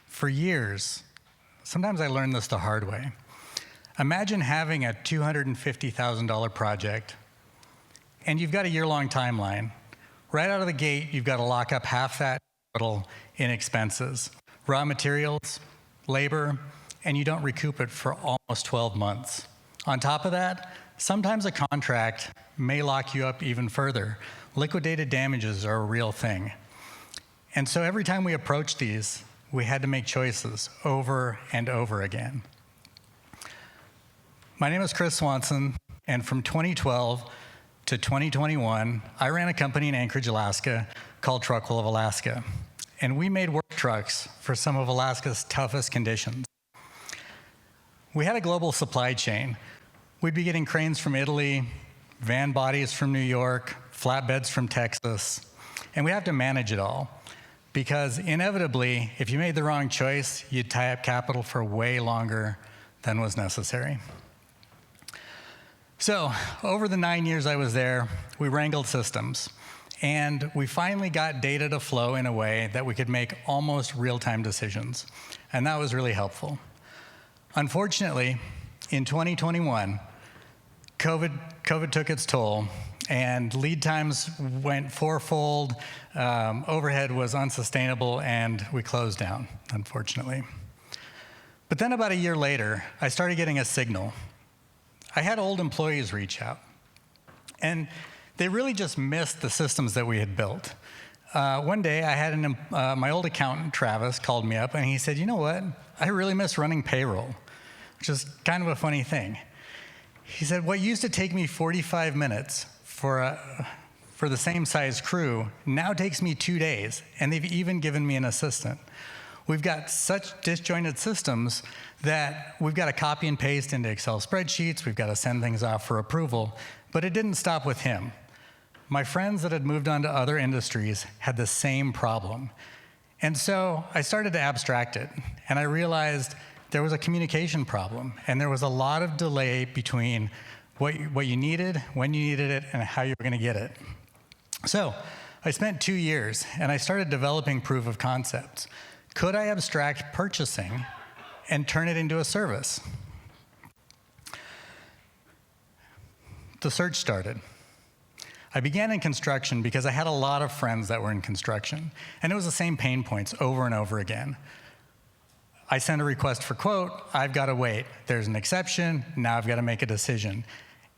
For years, sometimes I learned this the hard way. Imagine having a $250,000 project, and you've got a year-long timeline. Right out of the gate, you've got to lock up half that capital in expenses, raw materials, labor, and you don't recoup it for almost 12 months. On top of that, sometimes a contract may lock you up even further. Liquidated damages are a real thing. And so every time we approached these, we had to make choices over and over again. My name is Kris Swanson, and from 2012 to 2021, I ran a company in Anchorage, Alaska called Truckful of Alaska. And we made work trucks for some of Alaska's toughest conditions. We had a global supply chain. We'd be getting cranes from Italy, van bodies from New York, flatbeds from Texas, and we have to manage it all. Because inevitably, if you made the wrong choice, you'd tie up capital for way longer than was necessary. So, over the 9 years I was there, we wrangled systems, and we finally got data to flow in a way that we could make almost real-time decisions, and that was really helpful. Unfortunately, in 2021, COVID took its toll, and lead times went fourfold, overhead was unsustainable, and we closed down, unfortunately. But then about a year later, I started getting a signal. I had old employees reach out, and they really just missed the systems that we had built. One day, I had my old accountant, Travis, called me up, and he said, you know what? I really miss running payroll, which is kind of a funny thing. He said, what used to take me 45 minutes for the same size crew now takes me 2 days, and they've even given me an assistant. We've got such disjointed systems that we've got to copy and paste into Excel spreadsheets, we've got to send things off for approval, but it didn't stop with him. My friends that had moved on to other industries had the same problem. And so I started to abstract it, and I realized there was a communication problem, and there was a lot of delay between what you needed, when you needed it, and how you were going to get it. So I spent 2 years, and I started developing proof of concepts. Could I abstract purchasing and turn it into a service? The search started. I began in construction because I had a lot of friends that were in construction, and it was the same pain points over and over again. I send a request for quote, I've got to wait. There's an exception, now I've got to make a decision.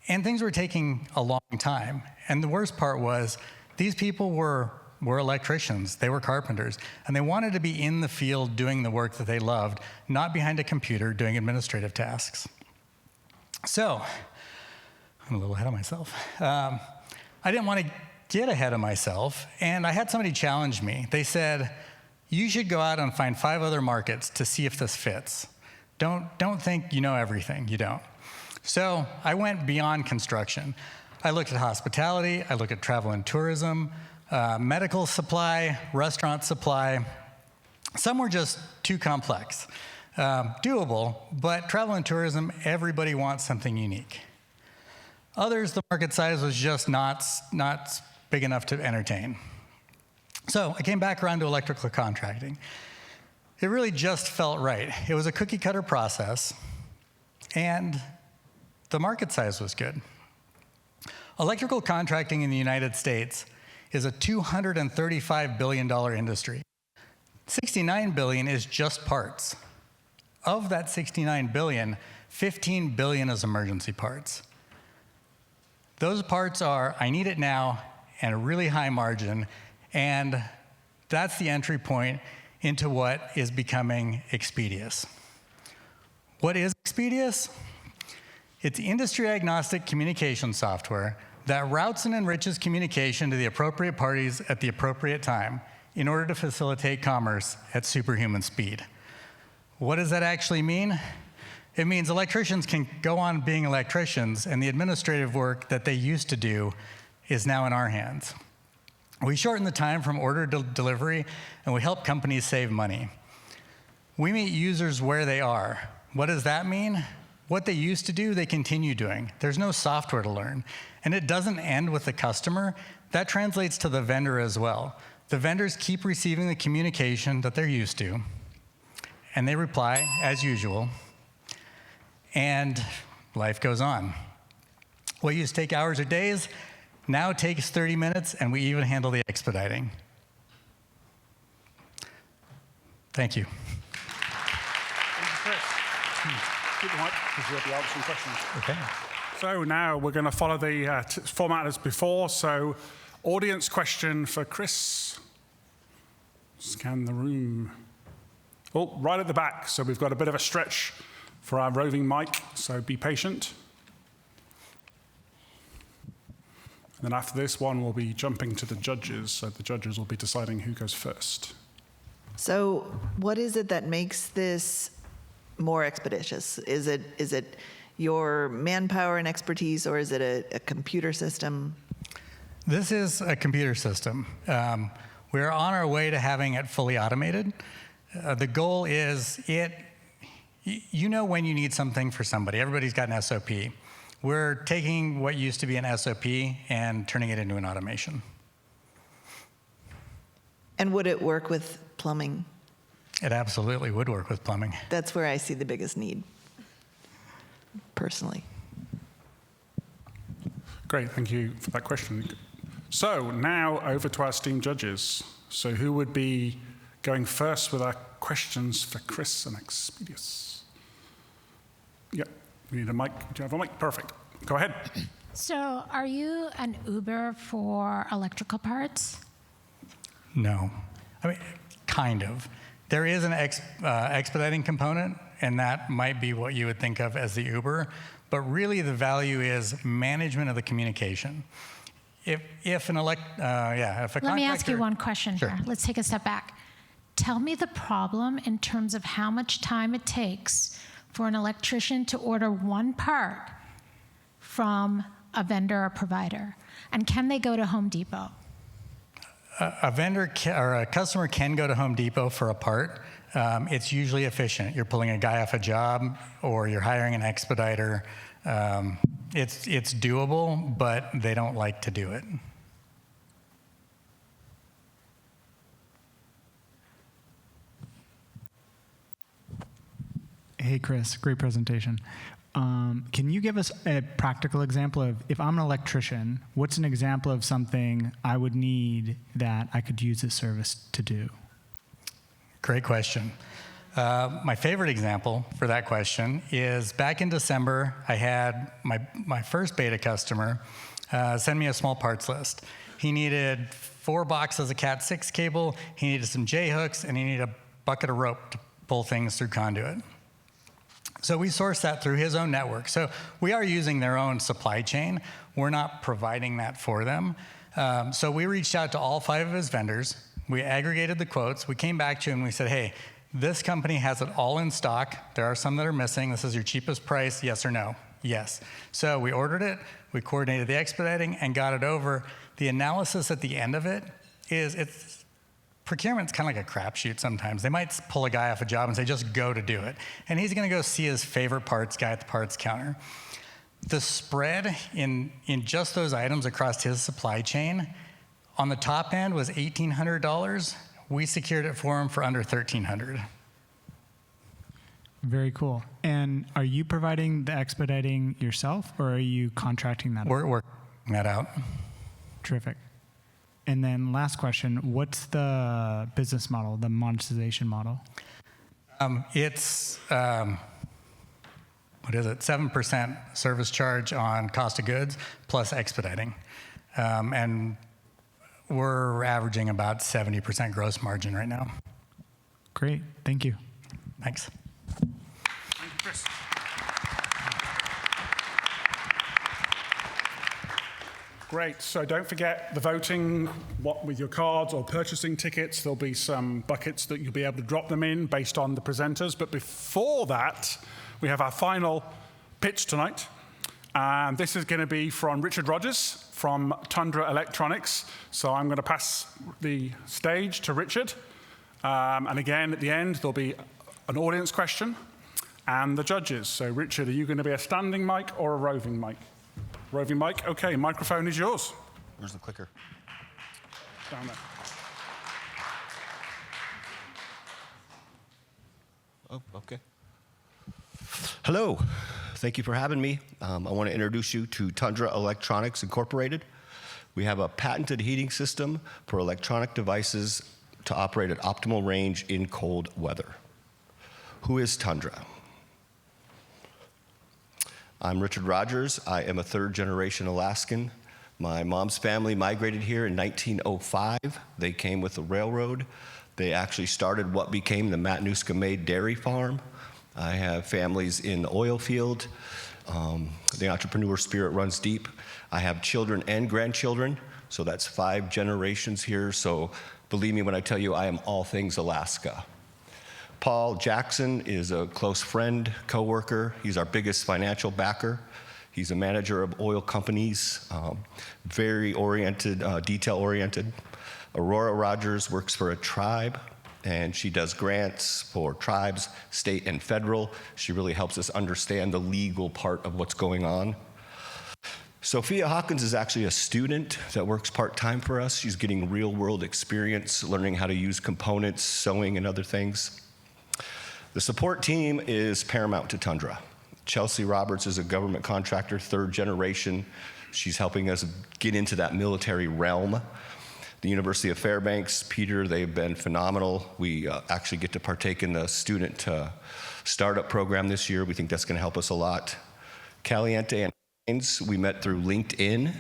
And things were taking a long time. And the worst part was, these people were electricians, they were carpenters, and they wanted to be in the field doing the work that they loved, not behind a computer doing administrative tasks. So, I'm a little ahead of myself. I didn't want to get ahead of myself, and I had somebody challenge me. They said, you should go out and find 5 other markets to see if this fits. Don't think you know everything, you don't. So I went beyond construction. I looked at hospitality, I looked at travel and tourism, medical supply, restaurant supply. Some were just too complex. Doable, but travel and tourism, everybody wants something unique. Others, the market size was just not big enough to entertain. So I came back around to electrical contracting. It really just felt right. It was a cookie cutter process, and the market size was good. Electrical contracting in the United States is a $235 billion industry. $69 billion is just parts. Of that $69 billion, $15 billion is emergency parts. Those parts are, I need it now, and a really high margin, and that's the entry point into what is becoming Xpedious. What is Xpedious? It's industry-agnostic communication software that routes and enriches communication to the appropriate parties at the appropriate time in order to facilitate commerce at superhuman speed. What does that actually mean? It means electricians can go on being electricians, and the administrative work that they used to do is now in our hands. We shorten the time from order to delivery, and we help companies save money. We meet users where they are. What does that mean? What they used to do, they continue doing. There's no software to learn. And it doesn't end with the customer. That translates to the vendor as well. The vendors keep receiving the communication that they're used to, and they reply as usual, and life goes on. What used to take hours or days now takes 30 minutes, and we even handle the expediting. Thank you. Thank you, Kris. Keep the mic, because you'll be answering questions. Okay. So now we're going to follow the format as before. So, audience question for Kris. Scan the room. Oh, right at the back. So we've got a bit of a stretch for our roving mic, so be patient. And then after this one, we'll be jumping to the judges. So the judges will be deciding who goes first. So what is it that makes this more expeditious? Is it your manpower and expertise, or is it a computer system? This is a computer system. We're on our way to having it fully automated. The goal is you know when you need something for somebody. Everybody's got an SOP. We're taking what used to be an SOP and turning it into an automation. And would it work with plumbing? It absolutely would work with plumbing. That's where I see the biggest need, personally. Great, thank you for that question. So now over to our esteemed judges. So who would be going first with our questions for Kris and Xpedious? Yeah, we need a mic. Do you have a mic? Perfect. Go ahead. So, are you an Uber for electrical parts? No. I mean, kind of. There is an expediting component, and that might be what you would think of as the Uber, but really the value is management of the communication. If a contractor... Let me ask you one question Sure. here. Let's take a step back. Tell me the problem in terms of how much time it takes for an electrician to order one part from a vendor or provider, and can they go to Home Depot? A vendor or a customer can go to Home Depot for a part. It's usually efficient. You're pulling a guy off a job, or you're hiring an expediter. It's doable, but they don't like to do it. Hey, Kris, great presentation. Can you give us a practical example of, if I'm an electrician, what's an example of something I would need that I could use this service to do? Great question. My favorite example for that question is back in December, I had my first beta customer send me a small parts list. He needed 4 boxes of Cat 6 cable, he needed some J-hooks, and he needed a bucket of rope to pull things through conduit. So we sourced that through his own network. So we are using their own supply chain. We're not providing that for them. So we reached out to all 5 of his vendors. We aggregated the quotes. We came back to him and we said, hey, this company has it all in stock. There are some that are missing. This is your cheapest price, yes or no? Yes. So we ordered it. We coordinated the expediting and got it over. The analysis at the end of it is procurement's kind of like a crapshoot sometimes. They might pull a guy off a job and say, just go to do it. And he's going to go see his favorite parts guy at the parts counter. The spread in just those items across his supply chain, on the top end was $1,800. We secured it for him for under $1,300. Very cool. And are you providing the expediting yourself, or are you contracting that? We're working that out. Terrific. And then last question, what's the business model, the monetization model? It's, what is it, 7% service charge on cost of goods plus expediting. And we're averaging about 70% gross margin right now. Great, thank you. Thanks. Thank you, Kris. Great, so don't forget the voting with your cards or purchasing tickets. There'll be some buckets that you'll be able to drop them in based on the presenters. But before that, we have our final pitch tonight. And this is going to be from Richard Rogers from Tundra Electronics. So I'm going to pass the stage to Richard. And again, at the end, there'll be an audience question and the judges. So Richard, are you going to be a standing mic or a roving mic? Roving mic, okay, microphone is yours. Where's the clicker? Down there. Oh, okay. Hello, thank you for having me. I want to introduce you to Tundra Electronics Incorporated. We have a patented heating system for electronic devices to operate at optimal range in cold weather. Who is Tundra? I'm Richard Rogers. I am a third-generation Alaskan. My mom's family migrated here in 1905. They came with the railroad. They actually started what became the Matnuska-Maid Dairy Farm. I have families in the oil field. The entrepreneur spirit runs deep. I have children and grandchildren, so that's 5 generations here. So believe me when I tell you I am all things Alaska. Paul Jackson is a close friend, coworker. He's our biggest financial backer. He's a manager of oil companies, very oriented, detail-oriented. Aurora Rogers works for a tribe, and she does grants for tribes, state, and federal. She really helps us understand the legal part of what's going on. Sophia Hawkins is actually a student that works part-time for us. She's getting real-world experience, learning how to use components, sewing, and other things. The support team is paramount to Tundra. Chelsea Roberts is a government contractor, 3rd generation. She's helping us get into that military realm. The University of Fairbanks, Peter, they've been phenomenal. We actually get to partake in the student startup program this year. We think that's going to help us a lot. Caliente and We met through LinkedIn,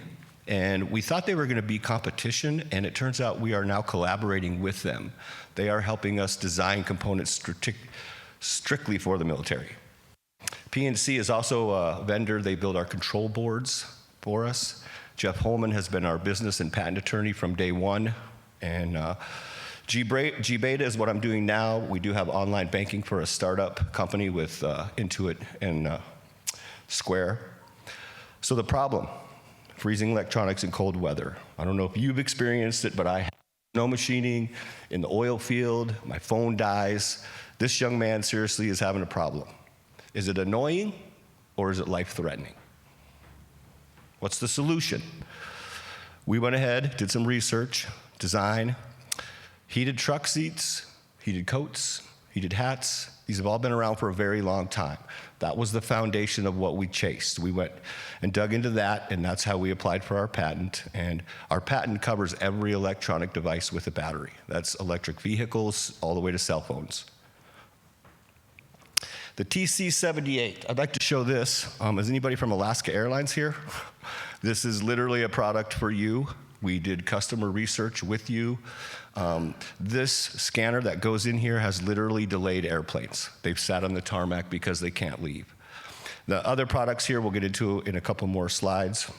and we thought they were going to be competition, and it turns out we are now collaborating with them. They are helping us design components strictly for the military. PNC is also a vendor. They build our control boards for us. Jeff Holman has been our business and patent attorney from day one, and G-Beta is what I'm doing now. We do have online banking for a startup company with Intuit and Square. So the problem, freezing electronics in cold weather. I don't know if you've experienced it, but I have snow machining in the oil field, my phone dies. This young man seriously is having a problem. Is it annoying or is it life-threatening? What's the solution? We went ahead, did some research, design, heated truck seats, heated coats, heated hats. These have all been around for a very long time. That was the foundation of what we chased. We went and dug into that, and that's how we applied for our patent. And our patent covers every electronic device with a battery. That's electric vehicles all the way to cell phones. The TC78, I'd like to show this. Is anybody from Alaska Airlines here? This is literally a product for you. We did customer research with you. This scanner that goes in here has literally delayed airplanes. They've sat on the tarmac because they can't leave. The other products here we'll get into in a couple more slides.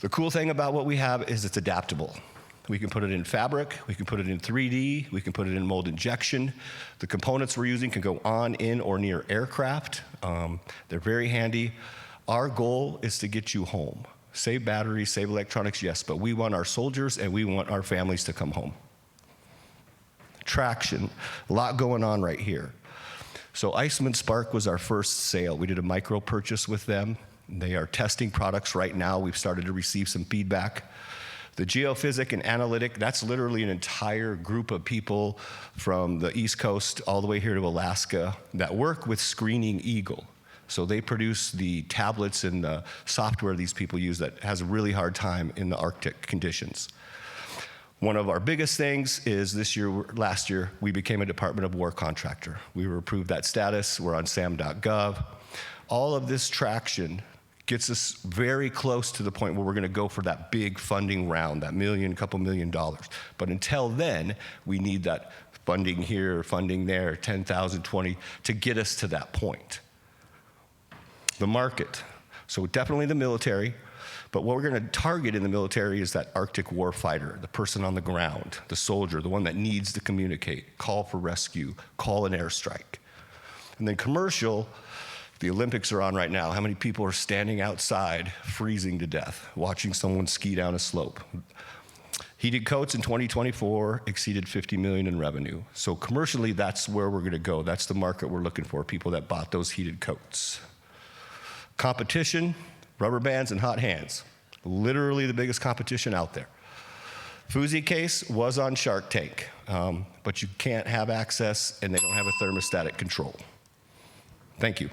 The cool thing about what we have is it's adaptable. We can put it in fabric, we can put it in 3D, we can put it in mold injection. The components we're using can go on, in, or near aircraft. They're very handy. Our goal is to get you home. Save batteries, save electronics, yes, but we want our soldiers and we want our families to come home. Traction, a lot going on right here. So Iceman Spark was our first sale. We did a micro purchase with them. They are testing products right now. We've started to receive some feedback. The geophysic and analytic, that's literally an entire group of people from the East Coast all the way here to Alaska that work with Screening Eagle. So they produce the tablets and the software these people use that has a really hard time in the Arctic conditions. One of our biggest things is last year, we became a Department of War contractor. We were approved that status. We're on SAM.gov. All of this traction gets us very close to the point where we're going to go for that big funding round, that couple million dollars. But until then, we need that funding here, funding there, 10,000, 20, to get us to that point. The market. So definitely the military, but what we're going to target in the military is that Arctic war fighter, the person on the ground, the soldier, the one that needs to communicate, call for rescue, call an airstrike. And then commercial, the Olympics are on right now. How many people are standing outside freezing to death, watching someone ski down a slope? Heated coats in 2024 exceeded $50 million in revenue. So commercially, that's where we're going to go. That's the market we're looking for, people that bought those heated coats. Competition, rubber bands and hot hands. Literally the biggest competition out there. Fuzzy case was on Shark Tank, but you can't have access and they don't have a thermostatic control. Thank you.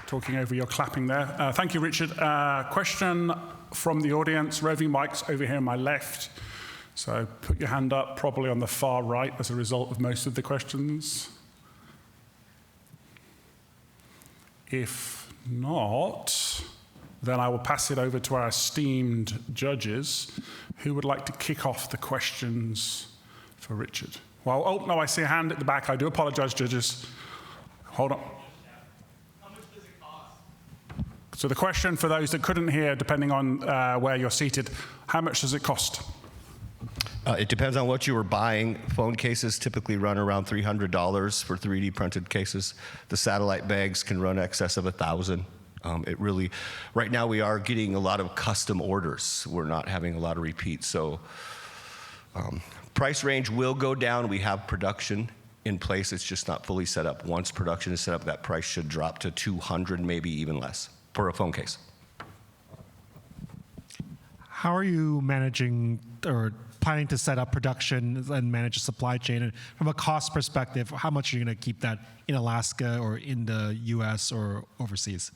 Talking over your clapping there. Thank you, Richard. Question from the audience. Roving mics over here on my left. So put your hand up, probably on the far right as a result of most of the questions. If not, then I will pass it over to our esteemed judges who would like to kick off the questions for Richard. Well, oh, no, I see a hand at the back. I do apologize, judges. Hold on. How much does it cost? So the question for those that couldn't hear, depending on where you're seated, how much does it cost? It depends on what you were buying. Phone cases typically run around $300 for 3D printed cases. The satellite bags can run excess of $1,000. It really, right now we are getting a lot of custom orders. We're not having a lot of repeats. So price range will go down. We have production in place. It's just not fully set up. Once production is set up, that price should drop to $200, maybe even less for a phone case. How are you managing or planning to set up production and manage a supply chain? And from a cost perspective, how much are you going to keep that in Alaska or in the US or overseas?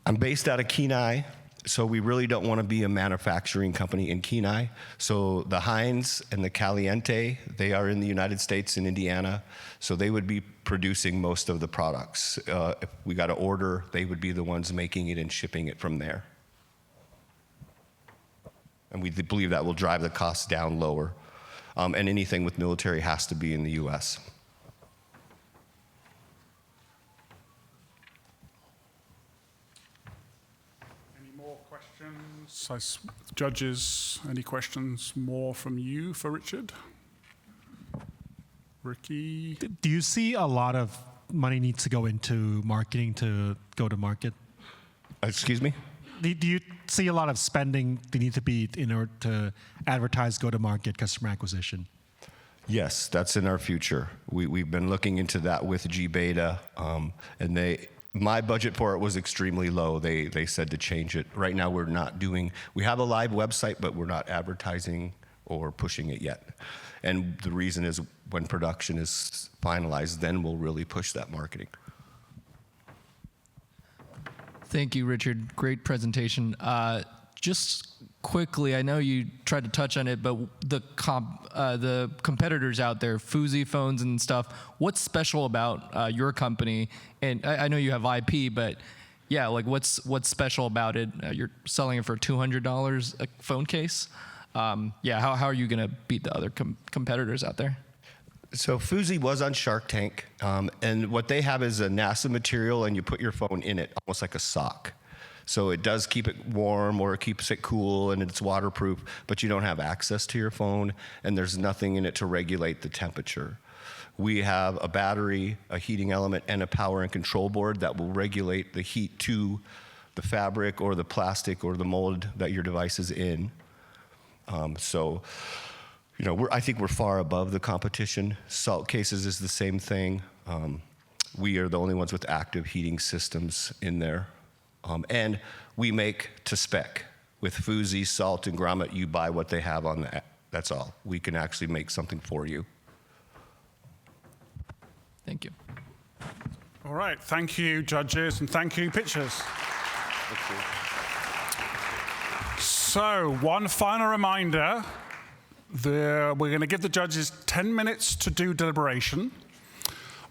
I'm based out of Kenai. So we really don't want to be a manufacturing company in Kenai. So the Heinz and the Caliente, they are in the United States in Indiana. So they would be producing most of the products. If we got an order, they would be the ones making it and shipping it from there. And we believe that will drive the costs down lower. And anything with military has to be in the US. Any more questions? Judges, any questions more from you for Richard? Ricky? Do you see a lot of money needs to go into marketing to go to market? Excuse me? Do you see a lot of spending that need to be in order to advertise, go to market, customer acquisition? Yes, that's in our future. We've been looking into that with G-Beta, and my budget for it was extremely low. They said to change it. Right now we have a live website, but we're not advertising or pushing it yet. And the reason is when production is finalized, then we'll really push that marketing. Thank you, Richard. Great presentation. Just quickly, I know you tried to touch on it, but the competitors out there, Fuzi phones and stuff, what's special about your company? And I know you have IP, but yeah, like what's special about it? You're selling it for $200 a phone case. Yeah, how are you going to beat the other competitors out there? So Fuzi was on Shark Tank, and what they have is a NASA material, and you put your phone in it, almost like a sock. So it does keep it warm, or it keeps it cool, and it's waterproof, but you don't have access to your phone, and there's nothing in it to regulate the temperature. We have a battery, a heating element, and a power and control board that will regulate the heat to the fabric or the plastic or the mold that your device is in. I think we're far above the competition. Salt cases is the same thing. We are the only ones with active heating systems in there. And we make to spec. With Fuzi, Salt, and Grommet, you buy what they have on the, that's all. We can actually make something for you. Thank you. All right, thank you, judges, and thank you, pitchers. Thank you. So, one final reminder. We're going to give the judges 10 minutes to do deliberation.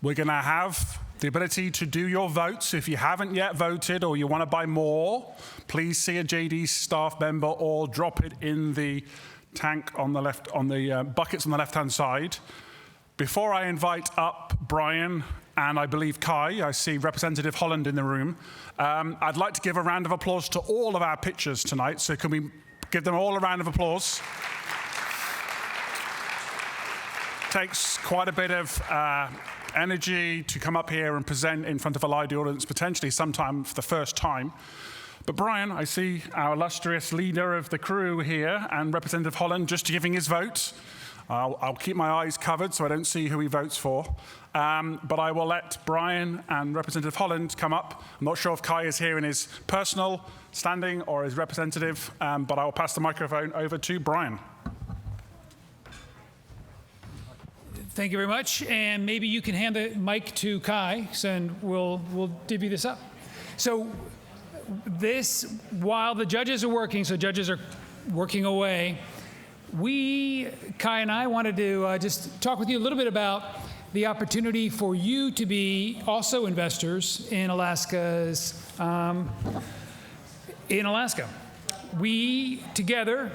We're going to have the ability to do your votes. If you haven't yet voted or you want to buy more, please see a JD staff member or drop it in the tank on the left, on the buckets on the left-hand side. Before I invite up Brian and I believe Kai, I see Representative Holland in the room, I'd like to give a round of applause to all of our pitchers tonight. So can we give them all a round of applause? Takes quite a bit of energy to come up here and present in front of a live audience, potentially sometime for the first time. But Brian, I see our illustrious leader of the crew here, and Representative Holland just giving his vote. I'll keep my eyes covered so I don't see who he votes for. But I will let Brian and Representative Holland come up. I'm not sure if Kai is here in his personal standing or as representative, but I will pass the microphone over to Brian. Thank you very much, and maybe you can hand the mic to Kai, and we'll divvy this up. So this, while the judges are working, so judges are working away, Kai and I wanted to just talk with you a little bit about the opportunity for you to be also investors in Alaska. We together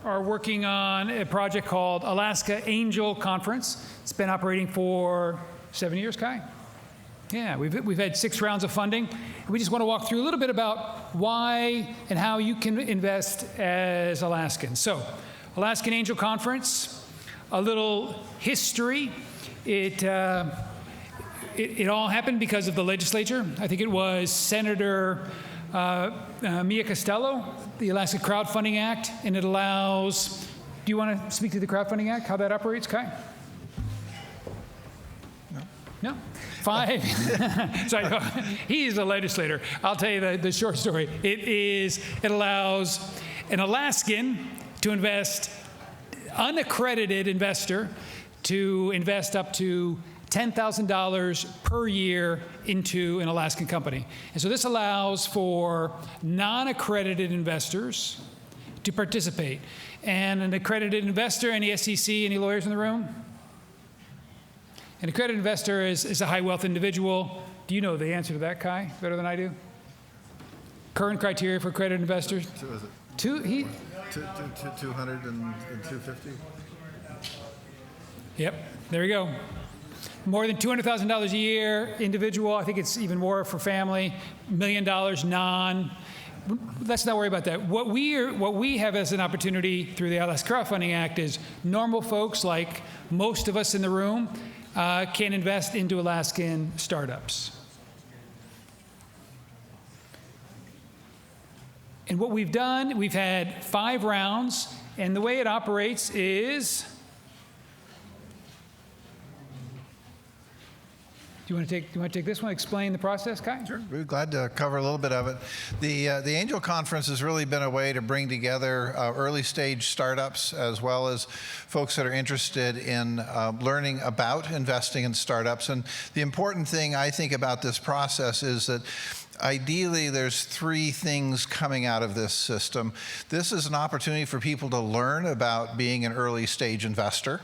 are working on a project called Alaska Angel Conference. It's been operating for 7 years, Kai? Yeah, we've had 6 rounds of funding. We just want to walk through a little bit about why and how you can invest as Alaskans. So, Alaskan Angel Conference, a little history. It all happened because of the legislature. I think it was Senator Mia Costello, the Alaska Crowdfunding Act, and it allows, do you want to speak to the Crowdfunding Act, how that operates, Kai? No? 5. Sorry, he's a legislator. I'll tell you the short story. It allows an Alaskan to invest, unaccredited investor, to invest up to $10,000 per year into an Alaskan company. And so this allows for non-accredited investors to participate. And an accredited investor, any SEC, any lawyers in the room? An accredited investor is a high wealth individual. Do you know the answer to that, Kai, better than I do? Current criteria for accredited investors? 200 and 250. Yep, there you go. More than $200,000 a year, individual. I think it's even more for family. $1 million non. Let's not worry about that. What we have as an opportunity through the Alaska Crowdfunding Act is normal folks like most of us in the room can invest into Alaskan startups. And what we've done, we've had 5 rounds, and the way it operates is, do you want to take this one, explain the process, Kai? Sure, we're glad to cover a little bit of it. The Angel Conference has really been a way to bring together early stage startups as well as folks that are interested in learning about investing in startups. And the important thing I think about this process is that ideally, there's 3 things coming out of this system. This is an opportunity for people to learn about being an early stage investor.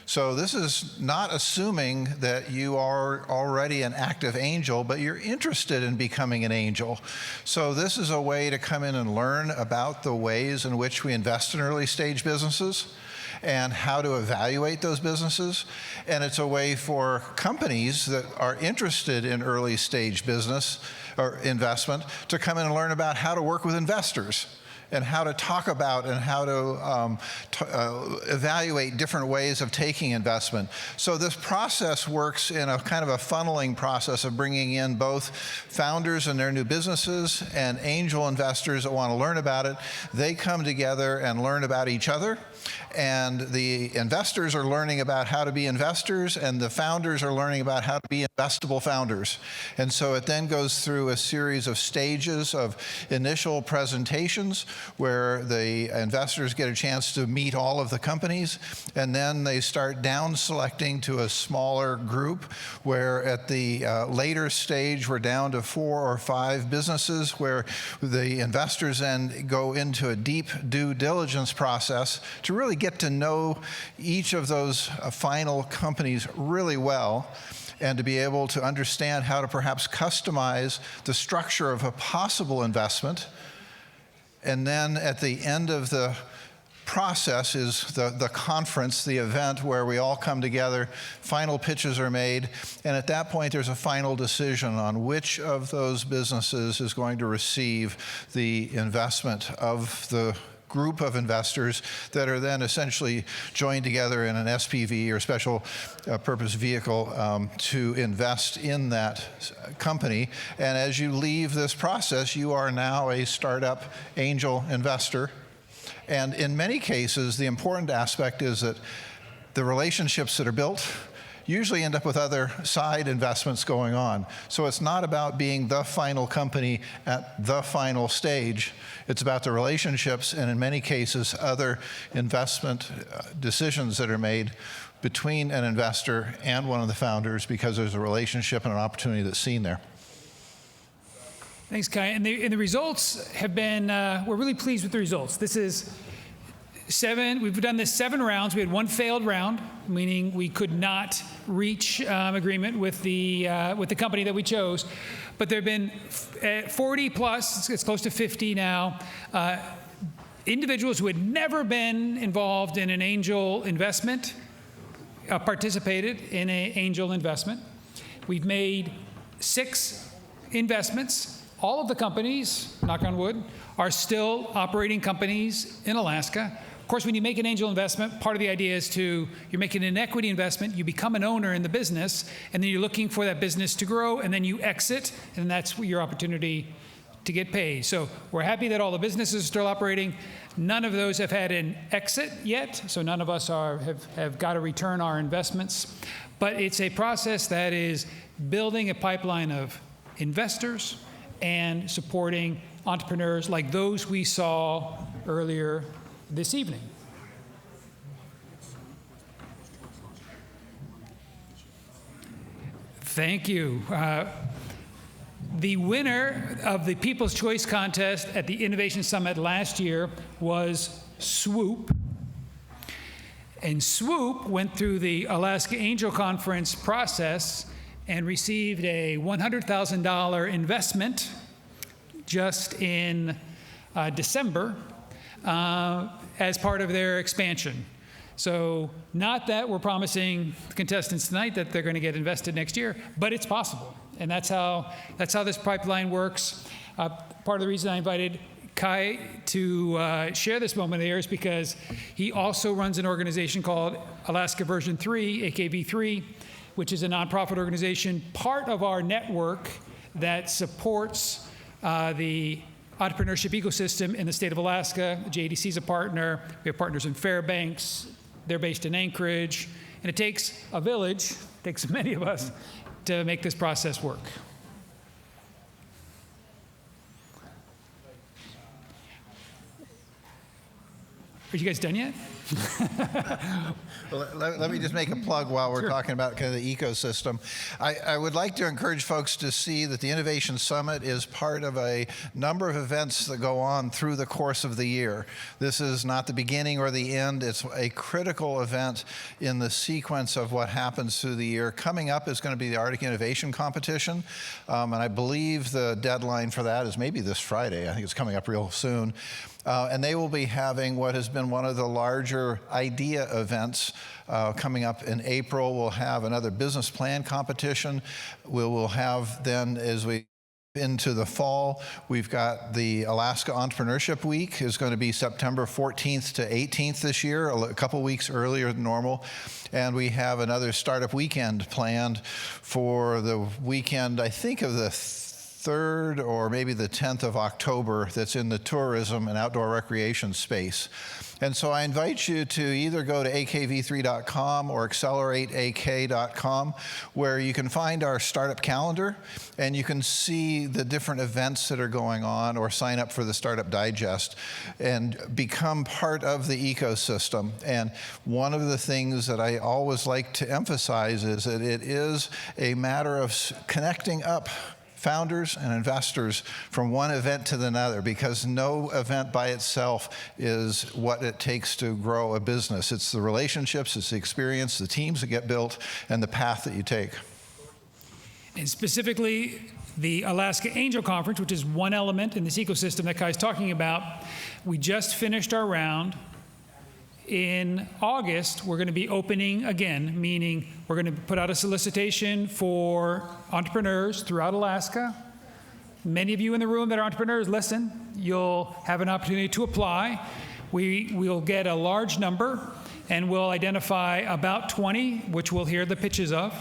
So this is not assuming that you are already an active angel, but you're interested in becoming an angel. So this is a way to come in and learn about the ways in which we invest in early stage businesses and how to evaluate those businesses. And it's a way for companies that are interested in early stage business or investment to come in and learn about how to work with investors and how to talk about and how to evaluate different ways of taking investment. So this process works in a kind of a funneling process of bringing in both founders and their new businesses and angel investors that want to learn about it. They come together and learn about each other. And the investors are learning about how to be investors, and the founders are learning about how to be investable founders. And so it then goes through a series of stages of initial presentations where the investors get a chance to meet all of the companies, and then they start down selecting to a smaller group where at the later stage we're down to 4 or 5 businesses where the investors then go into a deep due diligence process to really get to know each of those final companies really well and to be able to understand how to perhaps customize the structure of a possible investment. And then at the end of the process is the conference, the event where we all come together, final pitches are made, and at that point there's a final decision on which of those businesses is going to receive the investment of the group of investors that are then essentially joined together in an SPV or special purpose vehicle to invest in that company. And as you leave this process, you are now a startup angel investor. And in many cases, the important aspect is that the relationships that are built usually end up with other side investments going on. So it's not about being the final company at the final stage. It's about the relationships and in many cases other investment decisions that are made between an investor and one of the founders because there's a relationship and an opportunity that's seen there. Thanks, Kai. And the results have been, we're really pleased with the results. This is we've done this 7 rounds. We had 1 failed round, meaning we could not reach agreement with the company that we chose. But there have been 40 plus, it's close to 50 now, individuals who had never been involved in an angel investment, participated in an angel investment. We've made 6 investments. All of the companies, knock on wood, are still operating companies in Alaska. Of course, when you make an angel investment, part of the idea is you're making an equity investment, you become an owner in the business, and then you're looking for that business to grow, and then you exit, and that's your opportunity to get paid. So we're happy that all the businesses are still operating. None of those have had an exit yet, so none of us have got to return our investments. But it's a process that is building a pipeline of investors and supporting entrepreneurs like those we saw earlier this evening. Thank you. The winner of the People's Choice Contest at the Innovation Summit last year was Swoop. And Swoop went through the Alaska Angel Conference process and received a $100,000 investment just in December as part of their expansion. So not that we're promising the contestants tonight that they're going to get invested next year, but it's possible. And that's how this pipeline works. Part of the reason I invited Kai to share this moment here is because he also runs an organization called Alaska Version 3, AKV3, which is a nonprofit organization, part of our network that supports the entrepreneurship ecosystem in the state of Alaska. JDC is a partner. We have partners in Fairbanks. They're based in Anchorage. And it takes a village, it takes many of us, to make this process work. Are you guys done yet? Well, let me just make a plug while we're talking about kind of the ecosystem. I would like to encourage folks to see that the Innovation Summit is part of a number of events that go on through the course of the year. This is not the beginning or the end. It's a critical event in the sequence of what happens through the year. Coming up is going to be the Arctic Innovation Competition, and I believe the deadline for that is maybe this Friday. I think it's coming up real soon. And they will be having what has been one of the larger idea events coming up in April. We'll have another business plan competition. We will have then, as we into the fall, we've got the Alaska Entrepreneurship Week is going to be September 14th to 18th this year, a couple weeks earlier than normal. And we have another startup weekend planned for the weekend, I think of the 3rd or maybe the 10th of October, that's in the tourism and outdoor recreation space. And so I invite you to either go to akv3.com or accelerateak.com, where you can find our startup calendar and you can see the different events that are going on, or sign up for the Startup Digest and become part of the ecosystem. And one of the things that I always like to emphasize is that it is a matter of connecting up founders and investors from one event to another, because no event by itself is what it takes to grow a business. It's the relationships, it's the experience, the teams that get built, and the path that you take. And specifically, the Alaska Angel Conference, which is one element in this ecosystem that Kai's talking about, we just finished our round. In August, we're going to be opening again, meaning we're going to put out a solicitation for entrepreneurs throughout Alaska. Many of you in the room that are entrepreneurs, listen, you'll have an opportunity to apply. We'll get a large number, and we'll identify about 20, which we'll hear the pitches of.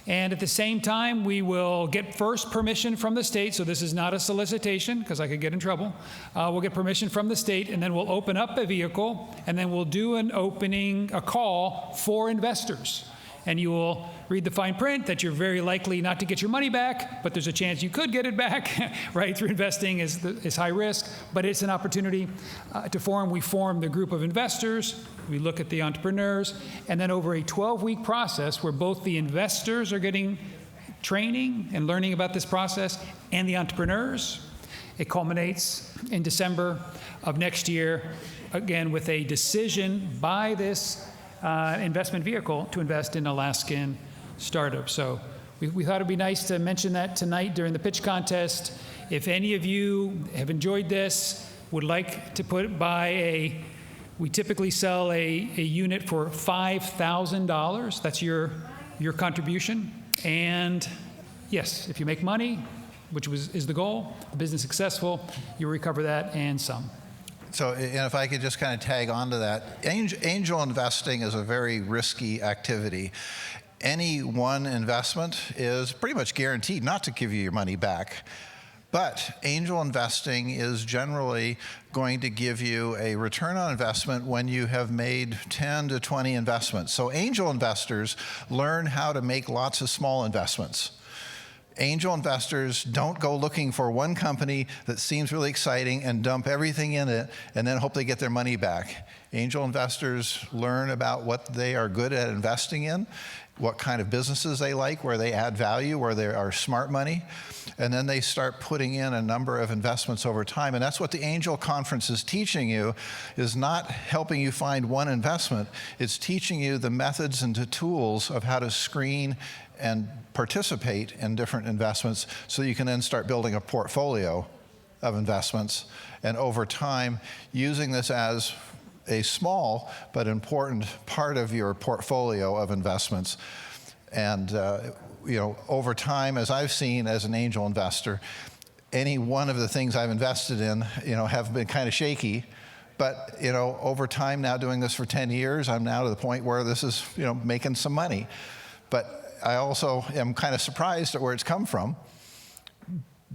And at the same time, we will get first permission from the state. So this is not a solicitation, because I could get in trouble. We'll get permission from the state, and then we'll open up a vehicle, and then we'll do a call for investors. And you will read the fine print that you're very likely not to get your money back, but there's a chance you could get it back, right? Through investing is high risk, but it's an opportunity to form. We form the group of investors, we look at the entrepreneurs, and then over a 12-week process where both the investors are getting training and learning about this process and the entrepreneurs, it culminates in December of next year, again, with a decision by this investment vehicle to invest in Alaskan startups. So we thought it'd be nice to mention that tonight during the pitch contest. If any of you have enjoyed this, would like to we typically sell a unit for $5,000. That's your contribution. And yes, if you make money, which is the goal, the business successful, you recover that and some. So, and if I could just kind of tag on to that, angel investing is a very risky activity. Any one investment is pretty much guaranteed not to give you your money back. But angel investing is generally going to give you a return on investment when you have made 10 to 20 investments. So angel investors learn how to make lots of small investments. Angel investors don't go looking for one company that seems really exciting and dump everything in it and then hope they get their money back. Angel investors learn about what they are good at investing in, what kind of businesses they like, where they add value, where there are smart money. And then they start putting in a number of investments over time. And that's what the Angel Conference is teaching you, is not helping you find one investment. It's teaching you the methods and the tools of how to screen and participate in different investments so you can then start building a portfolio of investments. And over time, using this as a small but important part of your portfolio of investments. And over time, as I've seen as an angel investor, any one of the things I've invested in, have been kind of shaky. But over time, now doing this for 10 years, I'm now to the point where this is making some money. But I also am kind of surprised at where it's come from.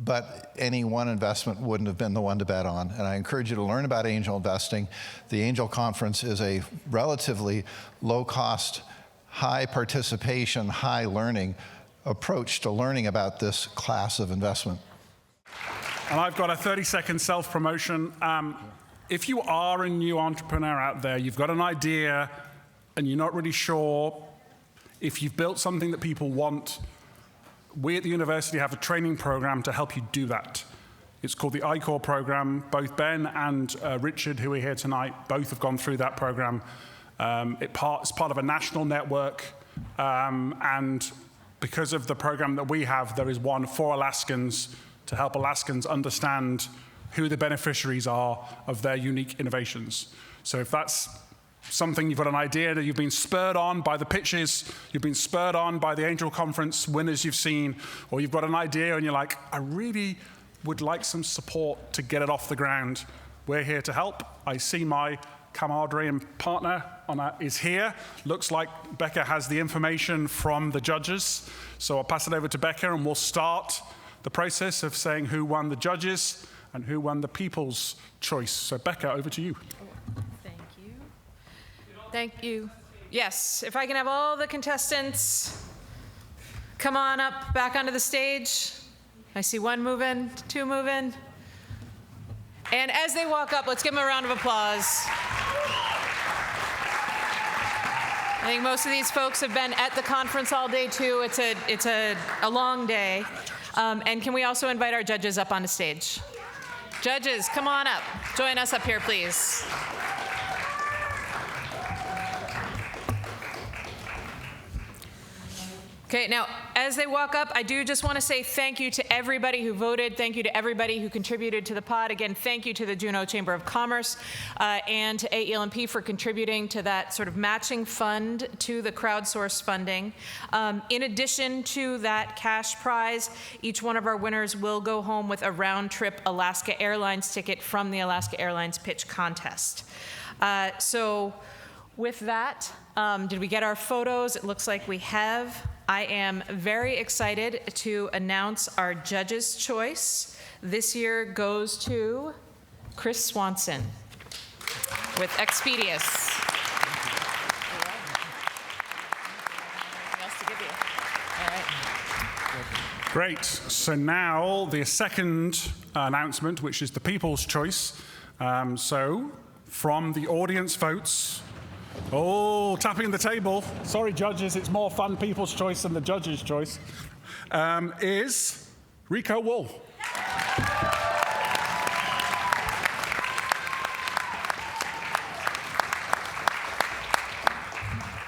But any one investment wouldn't have been the one to bet on. And I encourage you to learn about angel investing. The Angel Conference is a relatively low-cost, high participation, high learning approach to learning about this class of investment. And I've got a 30-second self-promotion. If you are a new entrepreneur out there, you've got an idea and you're not really sure if you've built something that people want, we at the university have a training program to help you do that. It's called the I-Core program. Both Ben and Richard, who are here tonight, both have gone through that program. It's part of a national network, and because of the program that we have, there is one for Alaskans to help Alaskans understand who the beneficiaries are of their unique innovations. So if that's something, you've got an idea that you've been spurred on by the pitches, you've been spurred on by the Angel Conference winners you've seen, or you've got an idea and you're like, I really would like some support to get it off the ground, we're here to help. I see my camaraderie and partner is here. Looks like Becca has the information from the judges. So I'll pass it over to Becca and we'll start the process of saying who won the judges and who won the people's choice. So Becca, over to you. Thank you. Yes, if I can have all the contestants come on up back onto the stage. I see one moving, two moving. And as they walk up, let's give them a round of applause. I think most of these folks have been at the conference all day too. It's a long day. And can we also invite our judges up onto stage? Judges, come on up. Join us up here, please. Okay, now, as they walk up, I do just want to say thank you to everybody who voted. Thank you to everybody who contributed to the pod. Again, thank you to the Juneau Chamber of Commerce and to AELMP for contributing to that sort of matching fund to the crowdsourced funding. In addition to that cash prize, each one of our winners will go home with a round-trip Alaska Airlines ticket from the Alaska Airlines Pitch Contest. So with that, did we get our photos? It looks like we have. I am very excited to announce our judge's choice. This year goes to Kris Swanson with Xpedious. Great. So now the second announcement, which is the people's choice. So from the audience votes, oh, tapping the table. Sorry, judges, it's more fun people's choice than the judge's choice. Is Rico Worl.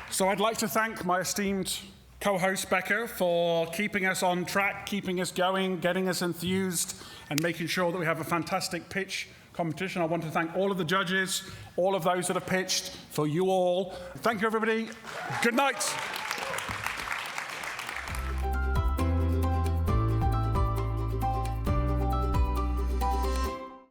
So I'd like to thank my esteemed co-host Becca for keeping us on track, keeping us going, getting us enthused, and making sure that we have a fantastic pitch competition. I want to thank all of the judges, all of those that have pitched, for you all. Thank you, everybody. Good night.